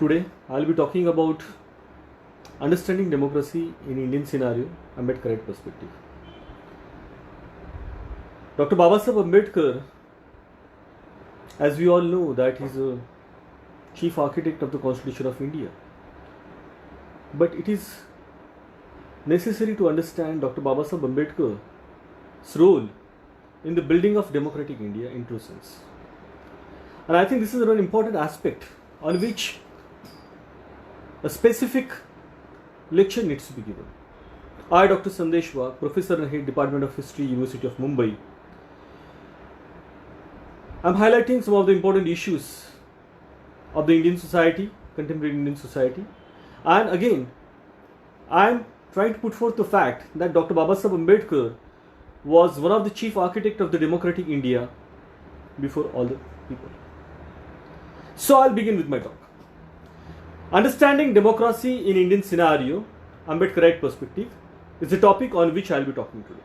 Today I'll be talking about understanding democracy in Indian scenario, Ambedkarite perspective. Dr. Babasaheb Ambedkar, as we all know, that he's a chief architect of the Constitution of India. But it is necessary to understand Dr. Babasaheb Ambedkar's role in the building of democratic India in true sense. And I think this is an important aspect on which a specific lecture needs to be given. I, Dr. Sandesh Wagh, Professor and Head Department of History, University of Mumbai, I am highlighting some of the important issues of the Indian society, contemporary Indian society, and again I am trying to put forth the fact that Dr. Babasaheb Ambedkar was one of the chief architects of the democratic India before all the people. So I'll begin with my talk. Understanding democracy in Indian scenario, Ambedkarite perspective, is the topic on which I'll be talking today.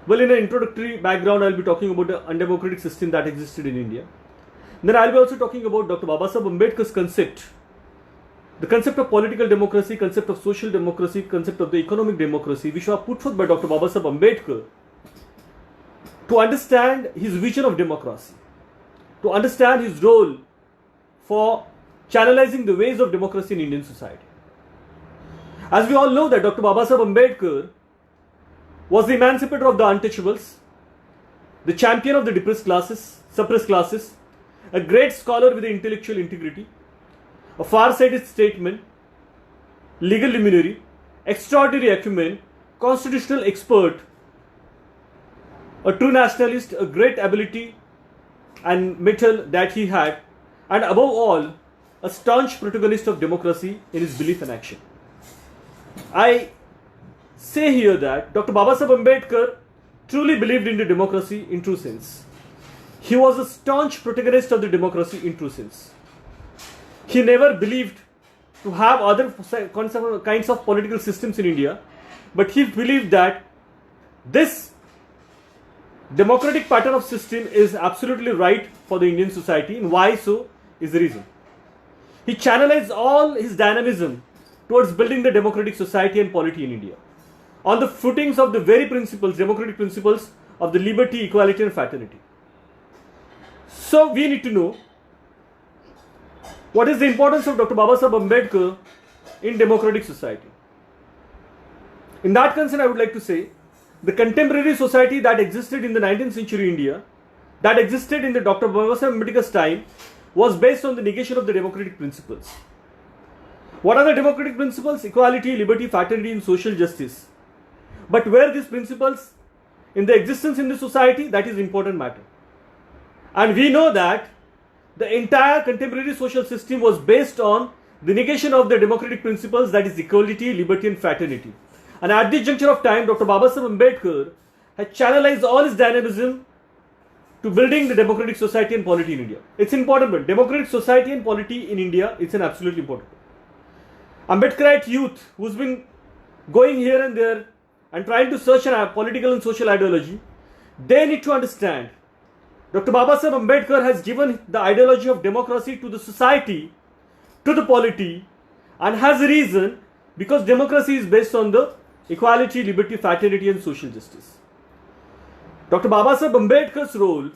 Well, in an introductory background, I'll be talking about the undemocratic system that existed in India. Then I'll be also talking about Dr. Babasaheb Ambedkar's concept, the concept of political democracy, concept of social democracy, concept of the economic democracy, which were put forth by Dr. Babasaheb Ambedkar to understand his vision of democracy, to understand his role for channelizing the ways of democracy in Indian society. As we all know that Dr. Babasaheb Ambedkar was the emancipator of the untouchables, the champion of the depressed classes, suppressed classes, a great scholar with intellectual integrity, a far-sighted statesman, legal luminary, extraordinary acumen, constitutional expert, a true nationalist, a great ability and mettle that he had, and above all, a staunch protagonist of democracy in his belief and action. I say here that Dr. Babasaheb Ambedkar truly believed in the democracy in true sense. He was a staunch protagonist of the democracy in true sense. He never believed to have other kinds of political systems in India, but he believed that this democratic pattern of system is absolutely right for the Indian society, and why so is the reason. He channelized all his dynamism towards building the democratic society and polity in India on the footings of the very principles, democratic principles of the liberty, equality and fraternity. So we need to know what is the importance of Dr. Babasaheb Ambedkar in democratic society. In that concern, I would like to say the contemporary society that existed in the 19th century India, that existed in the Dr. Babasaheb Ambedkar's time, was based on the negation of the democratic principles. What are the democratic principles? Equality, liberty, fraternity and social justice. But where these principles in the existence in the society, that is important matter. And we know that the entire contemporary social system was based on the negation of the democratic principles, that is equality, liberty and fraternity. And at this juncture of time, Dr. Babasaheb Ambedkar had channelized all his dynamism to building the democratic society and polity in India. It's important, but democratic society and polity in India, it's an absolutely important. Ambedkarite youth who's been going here and there and trying to search a political and social ideology, they need to understand Dr. Babasaheb Ambedkar has given the ideology of democracy to the society, to the polity, and has a reason, because democracy is based on the equality, liberty, fraternity and social justice. Dr. Babasaheb Ambedkar's role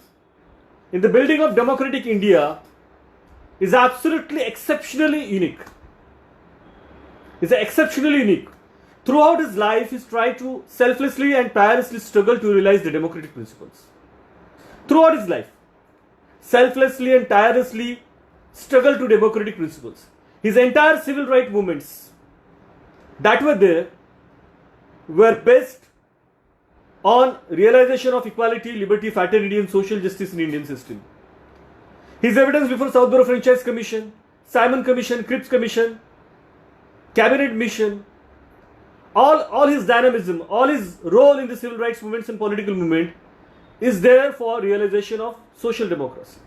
in the building of democratic India is absolutely exceptionally unique. Is exceptionally unique. Throughout his life, he's tried to selflessly and tirelessly struggle to realize the democratic principles. Throughout his life, selflessly and tirelessly struggle to democratic principles. His entire civil rights movements that were there were based on realization of equality, liberty, fraternity and social justice in Indian system. His evidence before South Borough Franchise Commission, Simon Commission, Cripps Commission, Cabinet Mission, all his dynamism, all his role in the civil rights movements and political movement is there for realization of social democracy.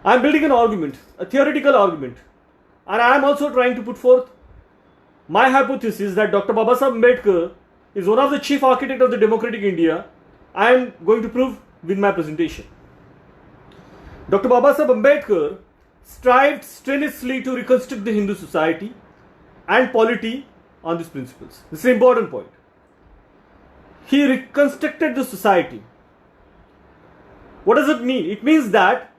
I am building an argument, a theoretical argument, and I am also trying to put forth my hypothesis that Dr. Babasaheb Ambedkar is one of the chief architects of the democratic India. I am going to prove with my presentation. Dr. Babasaheb Ambedkar strived strenuously to reconstruct the Hindu society and polity on these principles. This is an important point. He reconstructed the society. What does it mean? It means that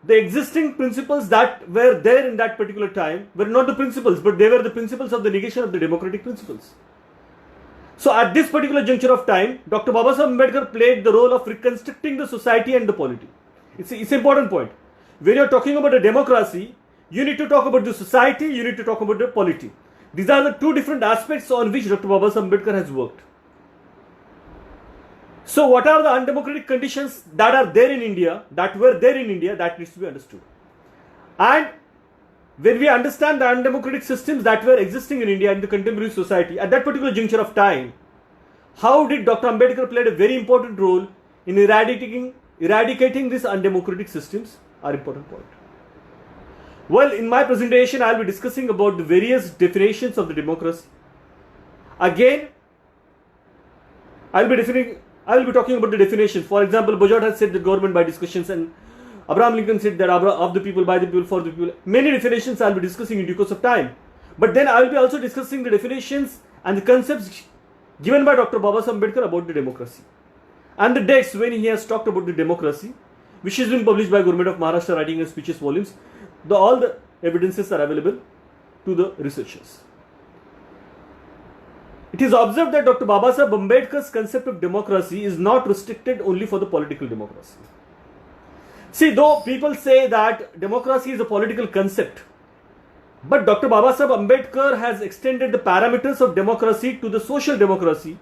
the existing principles that were there in that particular time were not the principles, but they were the principles of the negation of the democratic principles. So at this particular juncture of time, Dr. Babasaheb Ambedkar played the role of reconstructing the society and the polity. It's an important point. When you're talking about a democracy, you need to talk about the society, you need to talk about the polity. These are the two different aspects on which Dr. Babasaheb Ambedkar has worked. So what are the undemocratic conditions that are there in India, that were there in India, that needs to be understood. And when we understand the undemocratic systems that were existing in India in the contemporary society at that particular juncture of time, how did Dr. Ambedkar played a very important role in eradicating these undemocratic systems are important point. Well, in my presentation, I will be discussing about the various definitions of the democracy. Again, I will be talking about the definitions. For example, Bajot has said the government by discussions, and Abraham Lincoln said that of the people, by the people, for the people. Many definitions I will be discussing in due course of time. But then I will be also discussing the definitions and the concepts given by Dr. Babasaheb Ambedkar about the democracy. And the dates when he has talked about the democracy, which has been published by Government of Maharashtra Writing and Speeches volumes. All the evidences are available to the researchers. It is observed that Dr. Babasaheb Ambedkar's concept of democracy is not restricted only for the political democracy. See, though people say that democracy is a political concept, but Dr. Babasaheb Ambedkar has extended the parameters of democracy to the social democracy,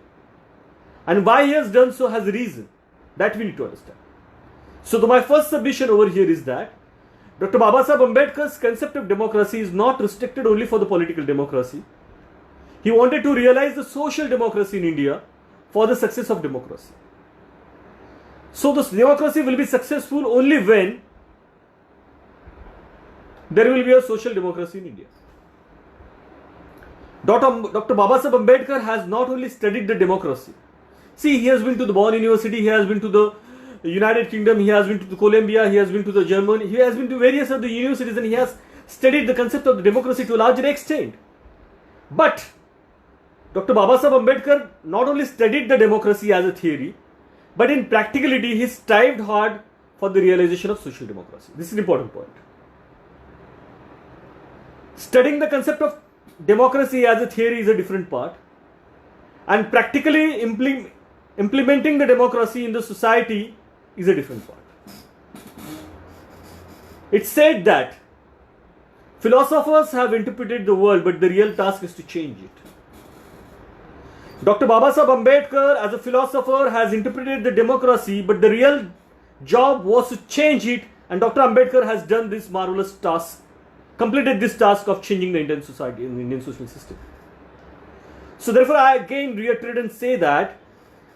and why he has done so has a reason that we need to understand. So my first submission over here is that Dr. Babasaheb Ambedkar's concept of democracy is not restricted only for the political democracy. He wanted to realize the social democracy in India for the success of democracy. So this democracy will be successful only when there will be a social democracy in India. Dr. Babasaheb Ambedkar has not only studied the democracy. See, he has been to the Bonn University, he has been to the United Kingdom, he has been to the Columbia, he has been to the Germany, he has been to various other universities, and he has studied the concept of the democracy to a larger extent. But Dr. Babasaheb Ambedkar not only studied the democracy as a theory, but in practicality he strived hard for the realization of social democracy. This is an important point. Studying the concept of democracy as a theory is a different part, and practically implementing the democracy in the society is a different part. It's said that philosophers have interpreted the world, but the real task is to change it. Dr. Babasaheb Ambedkar as a philosopher has interpreted the democracy, but the real job was to change it, and Dr. Ambedkar has done this marvelous task, completed this task of changing the Indian society and the Indian social system. So therefore I again reiterate and say that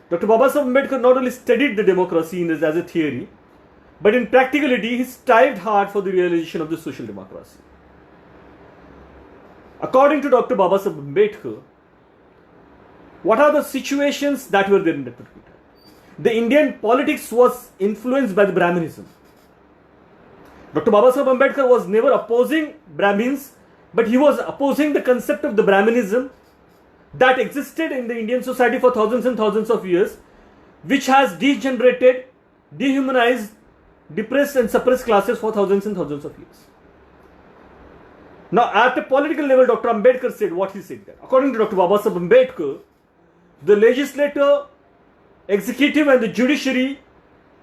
Dr. Babasaheb Ambedkar not only studied the democracy as a theory, but in practicality he strived hard for the realization of the social democracy. According to Dr. Babasaheb Ambedkar, what are the situations that were there in that particular time? The Indian politics was influenced by the Brahminism. Dr. Babasaheb Ambedkar was never opposing Brahmins, but he was opposing the concept of the Brahminism that existed in the Indian society for thousands and thousands of years, which has degenerated, dehumanized, depressed and suppressed classes for thousands and thousands of years. Now at a political level, Dr. Ambedkar said what he said. That according to Dr. Babasaheb Ambedkar, the legislature, executive and the judiciary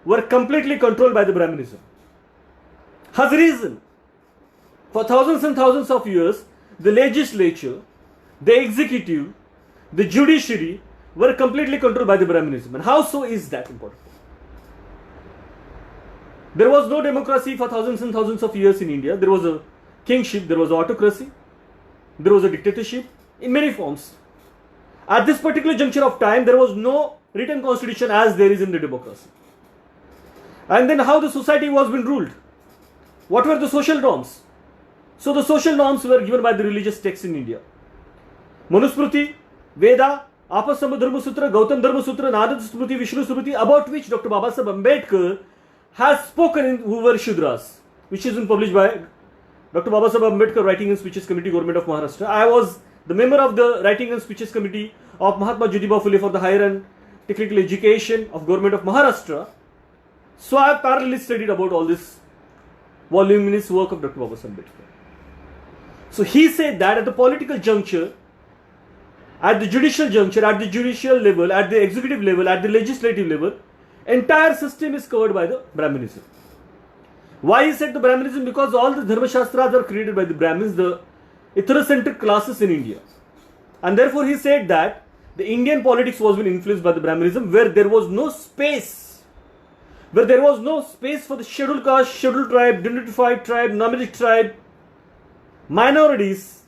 were completely controlled by the Brahminism. As a reason, for thousands and thousands of years, the legislature, the executive, the judiciary were completely controlled by the Brahminism. And how so is that important? There was no democracy for thousands and thousands of years in India. There was a kingship, there was autocracy, there was a dictatorship in many forms. At this particular juncture of time, there was no written constitution as there is in the democracy. And then how the society was being ruled? What were the social norms? So the social norms were given by the religious texts in India. Manusmriti, Veda, Apasambha Dharma Sutra, Gautam Dharma Sutra, Narada Smriti, Vishnu Smriti, about which Dr. Babasaheb Ambedkar has spoken in who were Shudras, which has been published by Dr. Babasaheb Ambedkar Writing and Speeches Committee, Government of Maharashtra. I was the member of the Writing and Speeches Committee of Mahatma Jyotiba Phule for the Higher and Technical Education of Government of Maharashtra. So I have parallelly studied about all this voluminous work of Dr. Babasaheb Ambedkar. So he said that at the political juncture, at the judicial juncture, at the judicial level, at the executive level, at the legislative level, entire system is covered by the Brahminism. Why he said the Brahminism? Because all the Dharma Shastras are created by the Brahmins, the ethnocentric classes in India. And therefore he said that the Indian politics was being influenced by the Brahminism, where there was no space. Where there was no space for the scheduled caste, scheduled tribe, dignified tribe, nomadic tribe, minorities,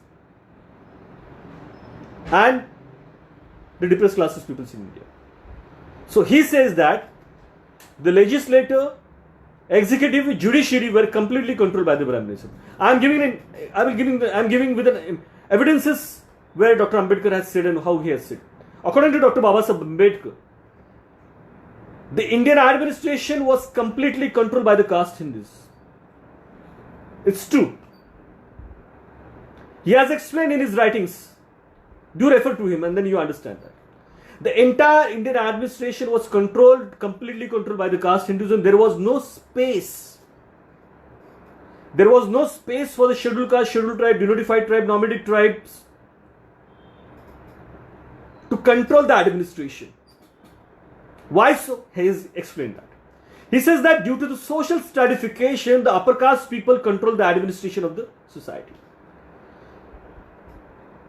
and the depressed classes peoples in India. So he says that the legislature, executive, judiciary were completely controlled by the Brahminism. I am giving with an evidences where Dr. Ambedkar has said and how he has said. According to Dr. Babasaheb Ambedkar, the Indian administration was completely controlled by the caste Hindus. It's true. He has explained in his writings. Do refer to him and then you understand that. The entire Indian administration was completely controlled by the caste Hinduism. There was no space. There was no space for the scheduled caste, scheduled tribe, denotified tribe, nomadic tribes to control the administration. Why so? He has explained that. He says that due to the social stratification, the upper caste people control the administration of the society.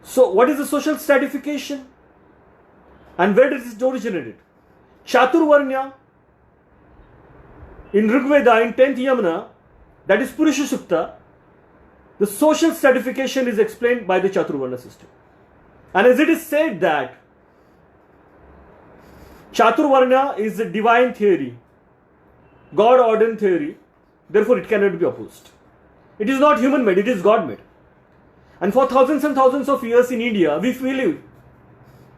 So what is the social stratification? And where does it originate? Chaturvarnya in Rigveda in 10th Yamuna, that is Purusha Sukta, the social stratification is explained by the Chaturvarna system. And as it is said that Chaturvarna is a divine theory, God ordained theory, therefore it cannot be opposed. It is not human made, it is God made. And for thousands and thousands of years in India,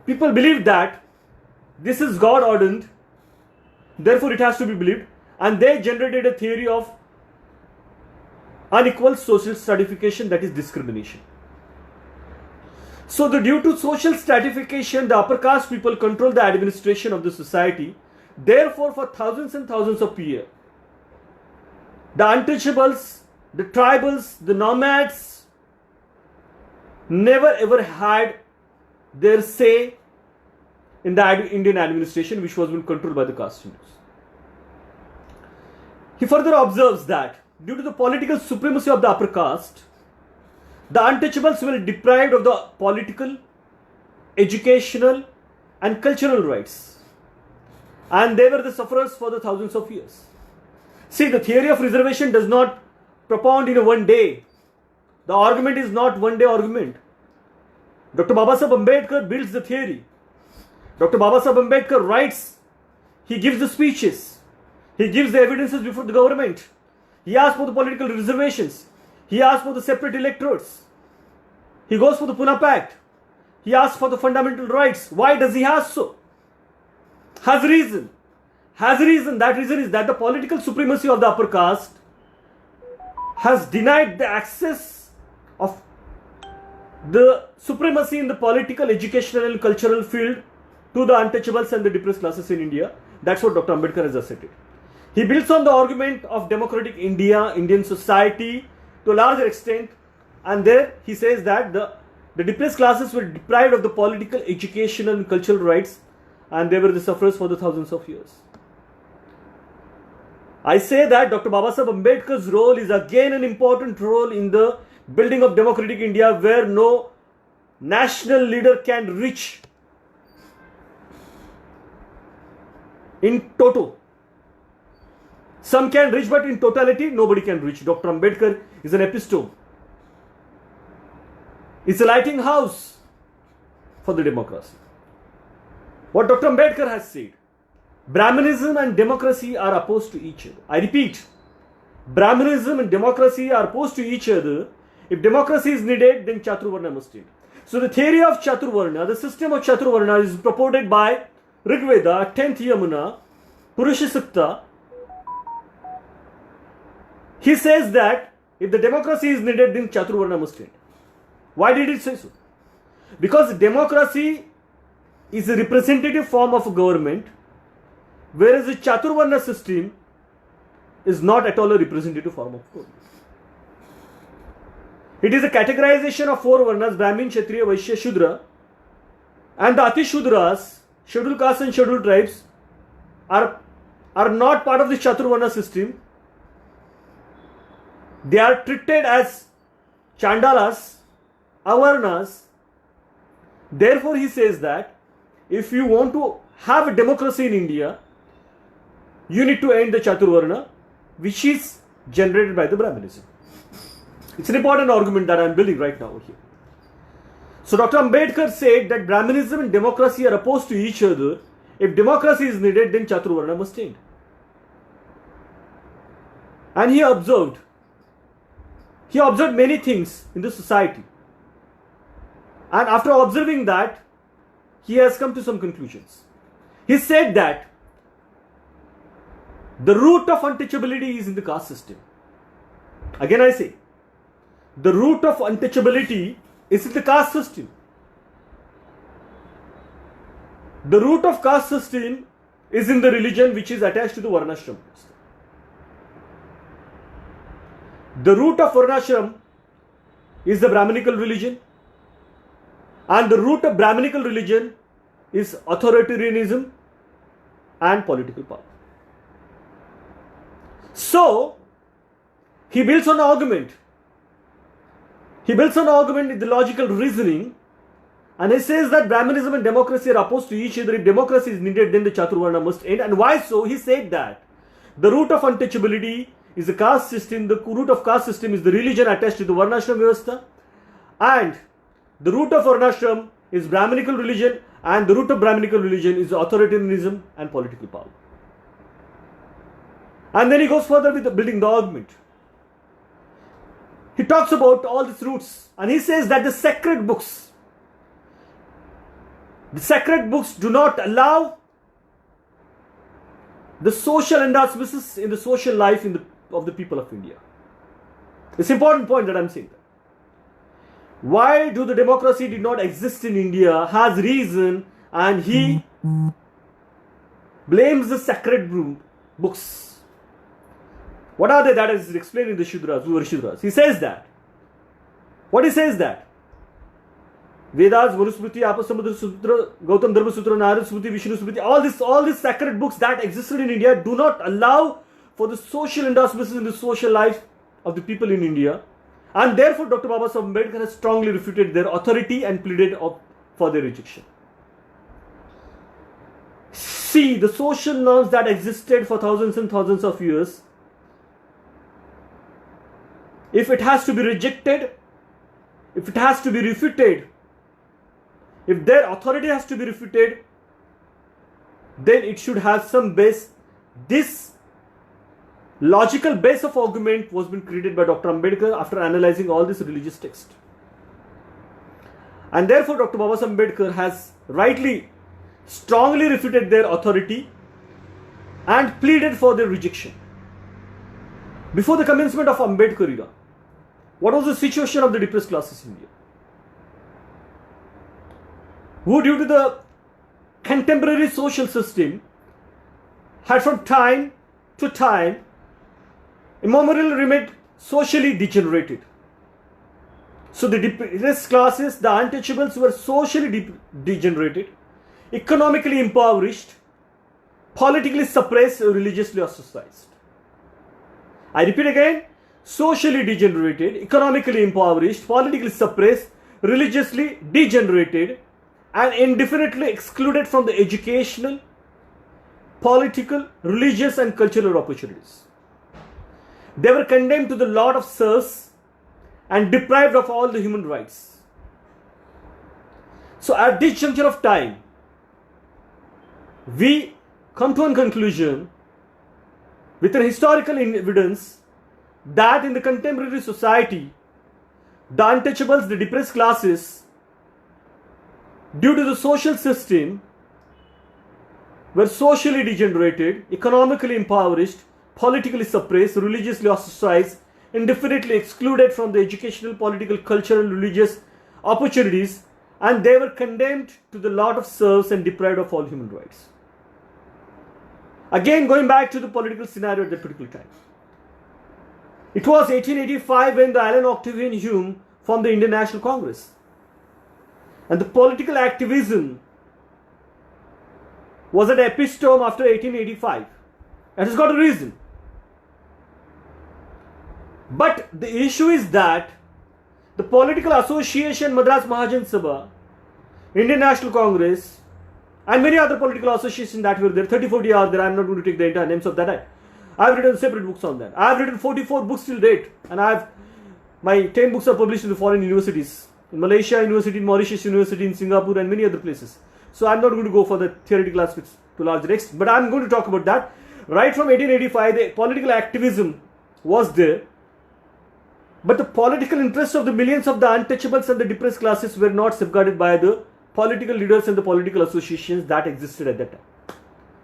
people believe that this is God ordained, therefore it has to be believed, and they generated a theory of unequal social stratification, that is discrimination. So due to social stratification, the upper caste people control the administration of the society. Therefore, for thousands and thousands of years, the untouchables, the tribals, the nomads never ever had their say in the Indian administration, which was being controlled by the caste Hindus. He further observes that due to the political supremacy of the upper caste, the untouchables were deprived of the political, educational and cultural rights, and they were the sufferers for the thousands of years. See, the theory of reservation does not propound in a one day. The argument is not one day argument. Dr. Babasaheb Ambedkar builds the theory. Dr. Babasaheb Ambedkar writes, he gives the speeches, he gives the evidences before the government, he asks for the political reservations, he asks for the separate electorates, he goes for the Pune Pact, he asks for the fundamental rights. Why does he ask so? Has reason. That reason is that the political supremacy of the upper caste has denied the access of the supremacy in the political, educational and cultural field to the untouchables and the depressed classes in India. That's what Dr. Ambedkar has asserted. He builds on the argument of democratic India, Indian society to a larger extent, and there he says that the depressed classes were deprived of the political, educational and cultural rights, and they were the sufferers for the thousands of years. I say that Dr. Babasaheb Ambedkar's role is again an important role in the building of democratic India, where no national leader can reach in toto. Some can reach, but in totality nobody can reach. Dr. Ambedkar is an epistome. It's a lighting house for the democracy. What Dr. Ambedkar has said, Brahmanism and democracy are opposed to each other. I repeat, Brahmanism and democracy are opposed to each other. If democracy is needed, then Chaturvarna must need. So the theory of Chaturvarna, the system of Chaturvarna is purported by Rigveda, 10th Yamuna, Purusha Sukta. He says that if the democracy is needed, then Chaturvarna must end. Why did it say so? Because democracy is a representative form of government, whereas the Chaturvarna system is not at all a representative form of government. It is a categorization of four Varnas: Brahmin, Kshatriya, Vaishya, Shudra, and the Ati Shudras, scheduled castes and scheduled tribes, are not part of the Chaturvarna system. They are treated as Chandalas, Avarnas. Therefore, he says that if you want to have a democracy in India, you need to end the Chaturvarna, which is generated by the Brahminism. It's an important argument that I am building right now over here. So Dr. Ambedkar said that Brahminism and democracy are opposed to each other. If democracy is needed, then Chaturvarna must end. And he observed many things in the society. And after observing that, he has come to some conclusions. He said that the root of untouchability is in the caste system. Again I say, the root of untouchability is in the caste system. The root of caste system is in the religion which is attached to the Varnashram. The root of Varnashram is the Brahminical religion, and the root of Brahminical religion is authoritarianism and political power. So, he builds on argument. He builds on argument with the logical reasoning, and he says that Brahminism and democracy are opposed to each other. If democracy is needed, then the Chaturvarna must end. And why so? He said that the root of untouchability is the caste system. The root of caste system is the religion attached to the Varnashram Vyavastha, and the root of Varnashram is Brahminical religion, and the root of Brahminical religion is authoritarianism and political power. And then he goes further with building the argument. He talks about all these roots, and he says that the sacred books do not allow the social endosmosis in the social life of the people of India. It's an important point that I'm saying. Why do the democracy did not exist in India has reason, and he blames the sacred books. What are they? That is explained in the Shudras, who were Shudras. He says that. What he says that? Vedas, Manusmriti, Apasamudra Sutra, Gautam Dharma Sutra, Narada Smriti, Vishnu Smriti, all these sacred books that existed in India do not allow for the social endosmosis in the social life of the people in India. And therefore, Dr. Babasaheb Ambedkar has strongly refuted their authority and pleaded for their rejection. See, the social norms that existed for thousands and thousands of years, if it has to be rejected, if it has to be refuted, if their authority has to be refuted, then it should have some base. This logical base of argument was been created by Dr. Ambedkar after analyzing all this religious text. And therefore, Dr. Babasaheb Ambedkar has rightly, strongly refuted their authority and pleaded for their rejection. Before the commencement of Ambedkar era, what was the situation of the depressed classes in India? Who, due to the contemporary social system, had from time to time immemorially remained socially degenerated. So the depressed classes, the untouchables, were socially degenerated, economically impoverished, politically suppressed, religiously ostracized. I repeat again, socially degenerated, economically impoverished, politically suppressed, religiously degenerated, and indefinitely excluded from the educational, political, religious and cultural opportunities. They were condemned to the lot of serfs and deprived of all the human rights. So at this juncture of time, we come to a conclusion with an historical evidence that in the contemporary society, the untouchables, the depressed classes, due to the social system, were socially degenerated, economically impoverished, politically suppressed, religiously ostracized, indefinitely excluded from the educational, political, cultural, religious opportunities, and they were condemned to the lot of serfs and deprived of all human rights. Again, going back to the political scenario at that particular time. It was 1885 when the Alan Octavian Hume formed the Indian National Congress. And the political activism was an epistome after 1885. It has got a reason. But the issue is that the political association, Madras Mahajan Sabha, Indian National Congress, and many other political associations that were there, 30-40 are there, I am not going to take the entire names of that. I have written separate books on that. I have written 44 books till date, and my 10 books are published in the foreign universities. In Malaysia University, in Mauritius University, in Singapore, and many other places. So I am not going to go for the theoretical aspects to large extent, but I am going to talk about that. Right from 1885, the political activism was there, but the political interests of the millions of the untouchables and the depressed classes were not safeguarded by the political leaders and the political associations that existed at that time,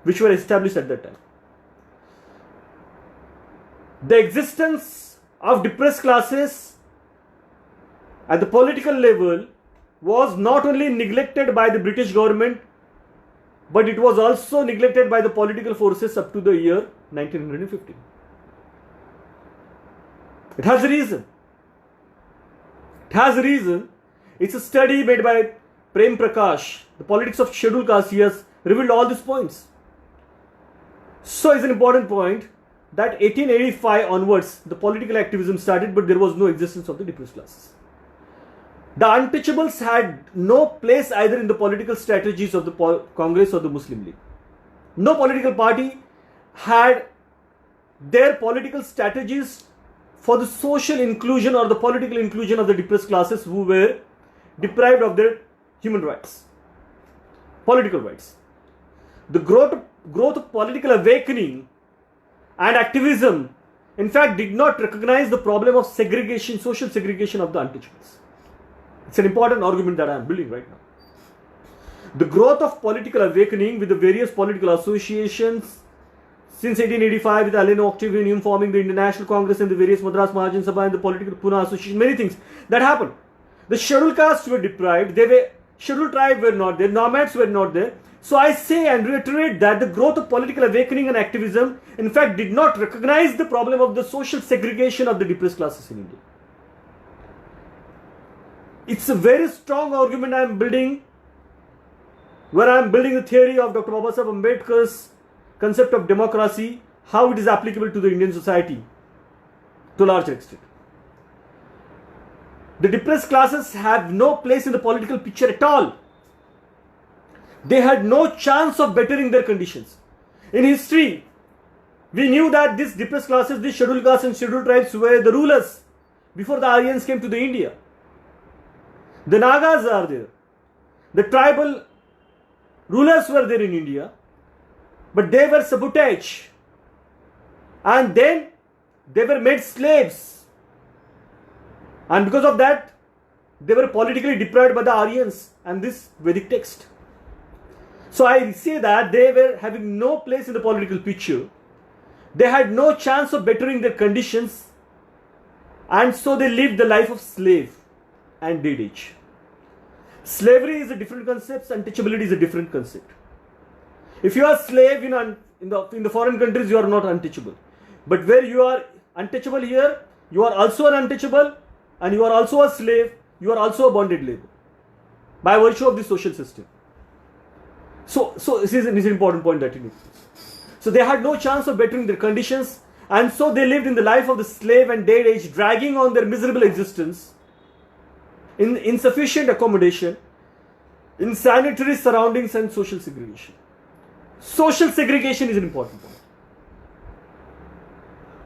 which were established at that time. The existence of depressed classes at the political level was not only neglected by the British government, but it was also neglected by the political forces up to the year 1950. It has a reason. It has a reason. It's a study made by Prem Prakash, The Politics of Scheduled Caste. He has revealed all these points. So it's an important point that 1885 onwards, the political activism started, but there was no existence of the depressed classes. The untouchables had no place either in the political strategies of the Congress or the Muslim League. No political party had their political strategies for the social inclusion or the political inclusion of the depressed classes who were deprived of their human rights, political rights. The growth of political awakening and activism, in fact, did not recognize the problem of segregation, social segregation of the untouchables. It's an important argument that I am building right now. The growth of political awakening with the various political associations since 1885 with Alan Octavian Hume forming the Indian National Congress and the various Madras Mahajan Sabha and the political Pune Association, many things that happened. The scheduled castes were deprived, scheduled tribe were not there, nomads were not there. So I say and reiterate that the growth of political awakening and activism in fact did not recognize the problem of the social segregation of the depressed classes in India. It's a very strong argument I am building, where I am building the theory of Dr. Babasaheb Ambedkar's concept of democracy, how it is applicable to the Indian society to a large extent. The depressed classes have no place in the political picture at all. They had no chance of bettering their conditions. In history, we knew that these depressed classes, these scheduled castes and scheduled tribes were the rulers before the Aryans came to the India. The Nagas are there. The tribal rulers were there in India, but they were sabotaged. And then they were made slaves. And because of that, they were politically deprived by the Aryans and this Vedic text. So I say that they were having no place in the political picture. They had no chance of bettering their conditions, and so they lived the life of slave and dead age. Slavery is a different concept, untouchability is a different concept. If you are a slave in the foreign countries, you are not untouchable. But where you are untouchable here, you are also an untouchable, and you are also a slave, you are also a bonded labor by virtue of the social system. So this is an important point that you need. So they had no chance of bettering their conditions, and so they lived in the life of the slave and dead age, dragging on their miserable existence in insufficient accommodation, in sanitary surroundings and social segregation. Social segregation is an important point.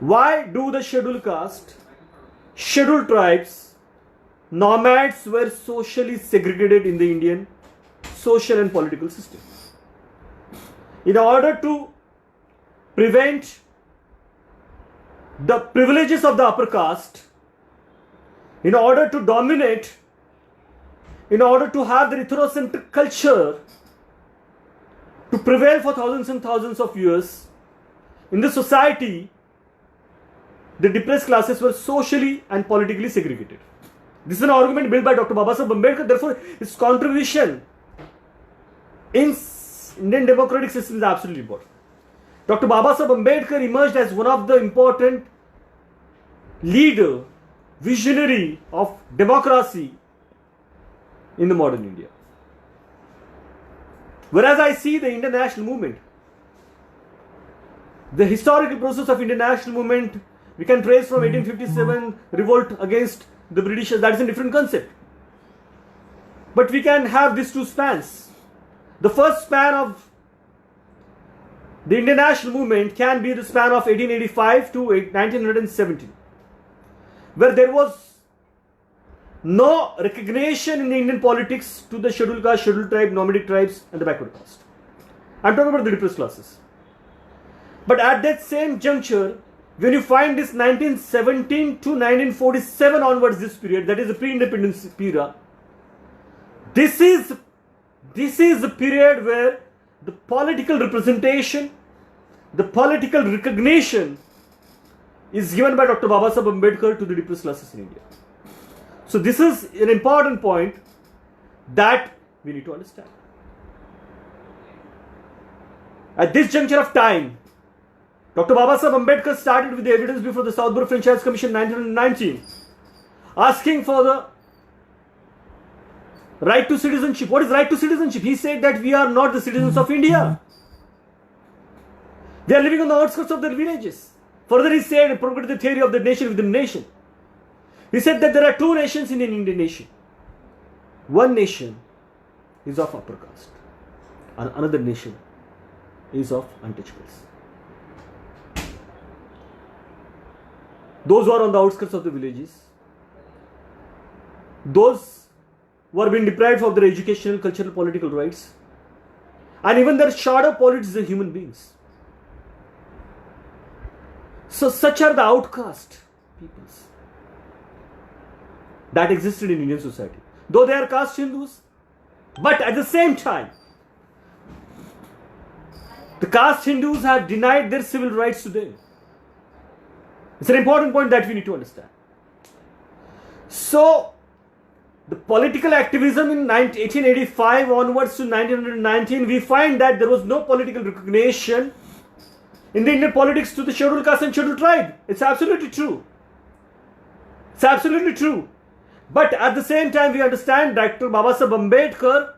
Why do the scheduled caste, scheduled tribes, nomads were socially segregated in the Indian social and political system? In order to prevent the privileges of the upper caste, in order to dominate, in order to have the ethnocentric culture to prevail for thousands and thousands of years in the society, the depressed classes were socially and politically segregated. This is an argument built by Dr. Babasaheb Ambedkar. Therefore, its contribution in Indian democratic system is absolutely important. Dr. Babasaheb Ambedkar emerged as one of the important leader, visionary of democracy in the modern India. Whereas I see the Indian national movement, the historical process of Indian national movement, we can trace from 1857 revolt against the Britishers. That is a different concept. But we can have these two spans. The first span of the Indian national movement can be the span of 1885 to 1917, where there was no recognition in the Indian politics to the scheduled caste, scheduled tribe, nomadic tribes and the backward caste. I am talking about the depressed classes. But at that same juncture, when you find this 1917 to 1947 onwards, this period, that is the pre-independence era, this is the period where the political representation, the political recognition is given by Dr. Babasaheb Ambedkar to the depressed classes in India. So this is an important point that we need to understand. At this juncture of time, Dr. Babasaheb Ambedkar started with the evidence before the Southborough Franchise Commission 1919, asking for the right to citizenship. What is right to citizenship? He said that we are not the citizens of India. We are living on the outskirts of their villages. Further he said, and propagated the theory of the nation within the nation. He said that there are two nations in an Indian nation. One nation is of upper caste and another nation is of untouchables. Those who are on the outskirts of the villages, those who are being deprived of their educational, cultural, political rights, and even their shadow politics as human beings. So such are the outcast peoples that existed in Indian society. Though they are caste Hindus, but at the same time, the caste Hindus have denied their civil rights to them. It's an important point that we need to understand. So, the political activism in 1885 onwards to 1919, we find that there was no political recognition in the Indian politics to the scheduled caste and scheduled tribe. It's absolutely true. It's absolutely true. But at the same time, we understand Dr. Babasaheb Ambedkar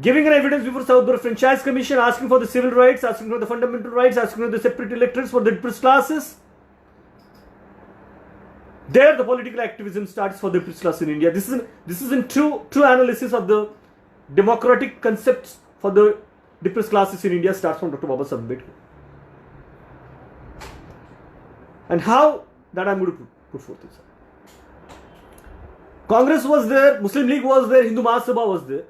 giving an evidence before Southborough Franchise Commission, asking for the civil rights, asking for the fundamental rights, asking for the separate electorates for the depressed classes. There the political activism starts for the depressed class in India. This is a true analysis of the democratic concepts for the depressed classes in India starts from Dr. Babasaheb Ambedkar. And how that I am going to put forth this. Congress was there, Muslim League was there, Hindu Mahasabha was there.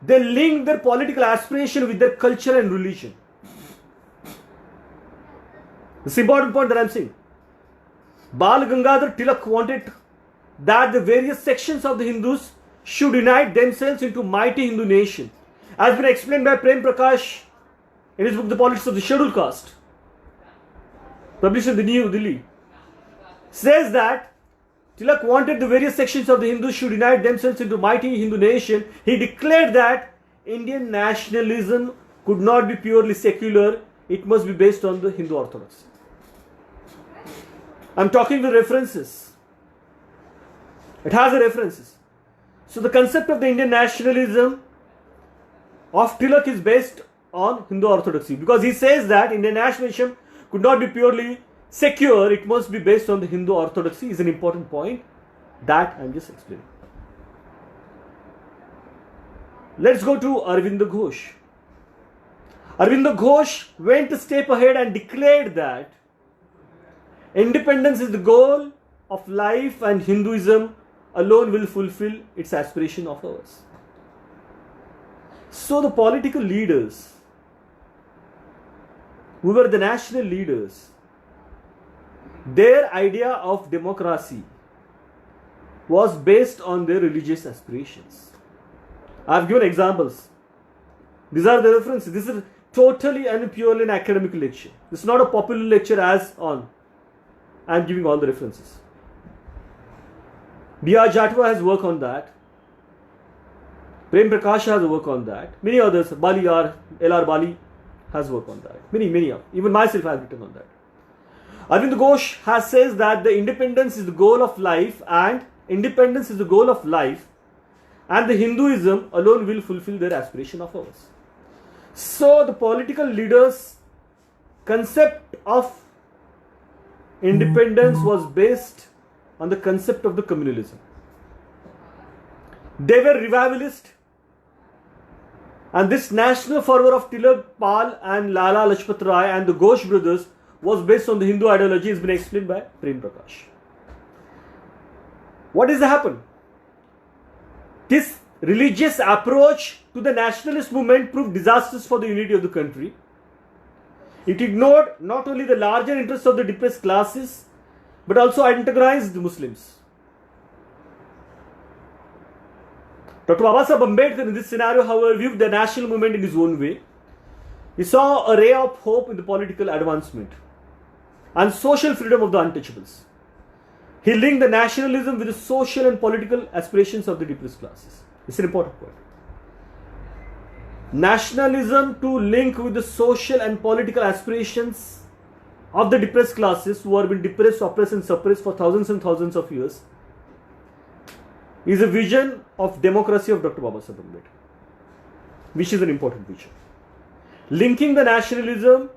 They linked their political aspiration with their culture and religion. This is an important point that I am saying. Bal Gangadhar Tilak wanted that the various sections of the Hindus should unite themselves into mighty Hindu nation. As been explained by Prem Prakash in his book The Politics of the Scheduled Caste, published in the New Delhi, says that Tilak wanted the various sections of the Hindus should unite themselves into mighty Hindu nation. He declared that Indian nationalism could not be purely secular, it must be based on the Hindu orthodoxy. I am talking with references. It has the references. So the concept of the Indian nationalism of Tilak is based on Hindu orthodoxy, because he says that Indian nationalism could not be purely secure, it must be based on the Hindu orthodoxy. Is an important point that I am just explaining. Let's go to Arvind Ghosh. Arvind Ghosh went a step ahead and declared that independence is the goal of life and Hinduism alone will fulfill its aspiration of ours. So the political leaders, who were the national leaders, their idea of democracy was based on their religious aspirations. I have given examples. These are the references. This is totally and purely an academic lecture. This is not a popular lecture as on. I am giving all the references. B.R. Jatwa has worked on that. Prem Prakash has worked on that. Many others, L.R. Bali has worked on that. Many of, even myself I have written on that. Arvind Ghosh has says that the independence is the goal of life and the Hinduism alone will fulfill their aspiration of ours. So the political leaders' concept of independence was based on the concept of the communalism. They were revivalist, and this national fervor of Tilak Pal and Lala Lajpat Rai and the Ghosh brothers was based on the Hindu ideology, has been explained by Prem Prakash. What has happened? This religious approach to the nationalist movement proved disastrous for the unity of the country. It ignored not only the larger interests of the depressed classes, but also antagonized the Muslims. Dr. Babasaheb Ambedkar in this scenario, however, viewed the national movement in his own way. He saw a ray of hope in the political advancement and social freedom of the untouchables. He linked the nationalism with the social and political aspirations of the depressed classes. It's an important point. Nationalism to link with the social and political aspirations of the depressed classes who have been depressed, oppressed and suppressed for thousands and thousands of years is a vision of democracy of Dr. Babasaheb Ambedkar, which is an important vision. Linking the nationalism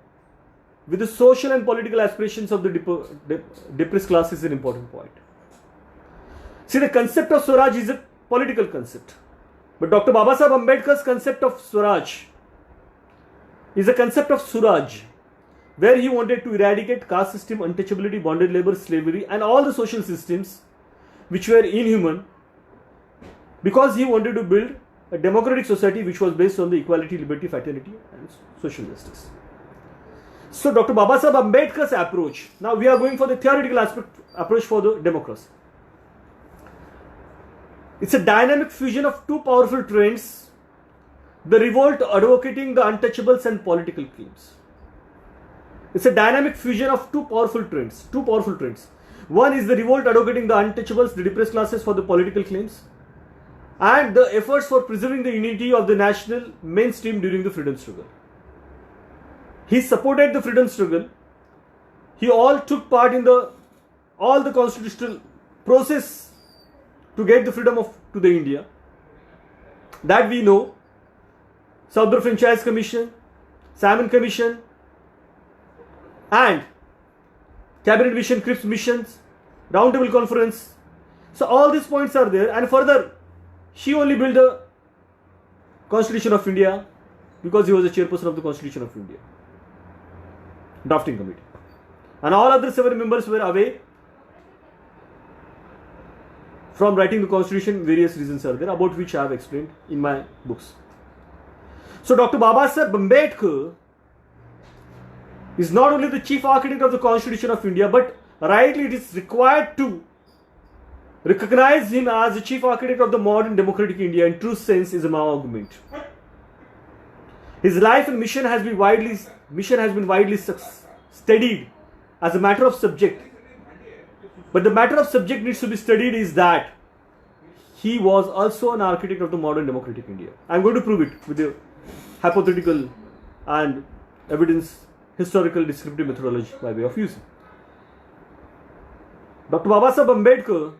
with the social and political aspirations of the depressed class is an important point. See, the concept of Swaraj is a political concept, but Dr. Babasaheb Ambedkar's concept of Swaraj is a concept of Suraj, where he wanted to eradicate caste system, untouchability, bonded labor, slavery and all the social systems which were inhuman, because he wanted to build a democratic society which was based on the equality, liberty, fraternity and social justice. So Dr. Babasaheb Ambedkar's approach, now we are going for the theoretical approach for the democracy. It's a dynamic fusion of two powerful trends, the revolt advocating the untouchables and political claims. It's a dynamic fusion of two powerful trends. One is the revolt advocating the untouchables, the depressed classes for the political claims, and the efforts for preserving the unity of the national mainstream during the freedom struggle. He supported the freedom struggle. He all took part in all the constitutional process to get the freedom to the India. That we know. Southern Franchise Commission, Salmon Commission, and Cabinet Mission, Cripps missions, Roundtable Conference. So all these points are there, and further, he only built the Constitution of India because he was the chairperson of the Constitution of India drafting committee, and all other 7 members were away from writing the Constitution. Various reasons are there, about which I have explained in my books. So Dr. Babasaheb Ambedkar is not only the chief architect of the Constitution of India, but rightly it is required to recognize him as the chief architect of the modern democratic India in true sense is my argument. His life and mission has been widely studied as a matter of subject. But the matter of subject needs to be studied is that he was also an architect of the modern democratic India. I am going to prove it with the hypothetical and evidence historical descriptive methodology by way of using. Dr. Babasaheb Ambedkar,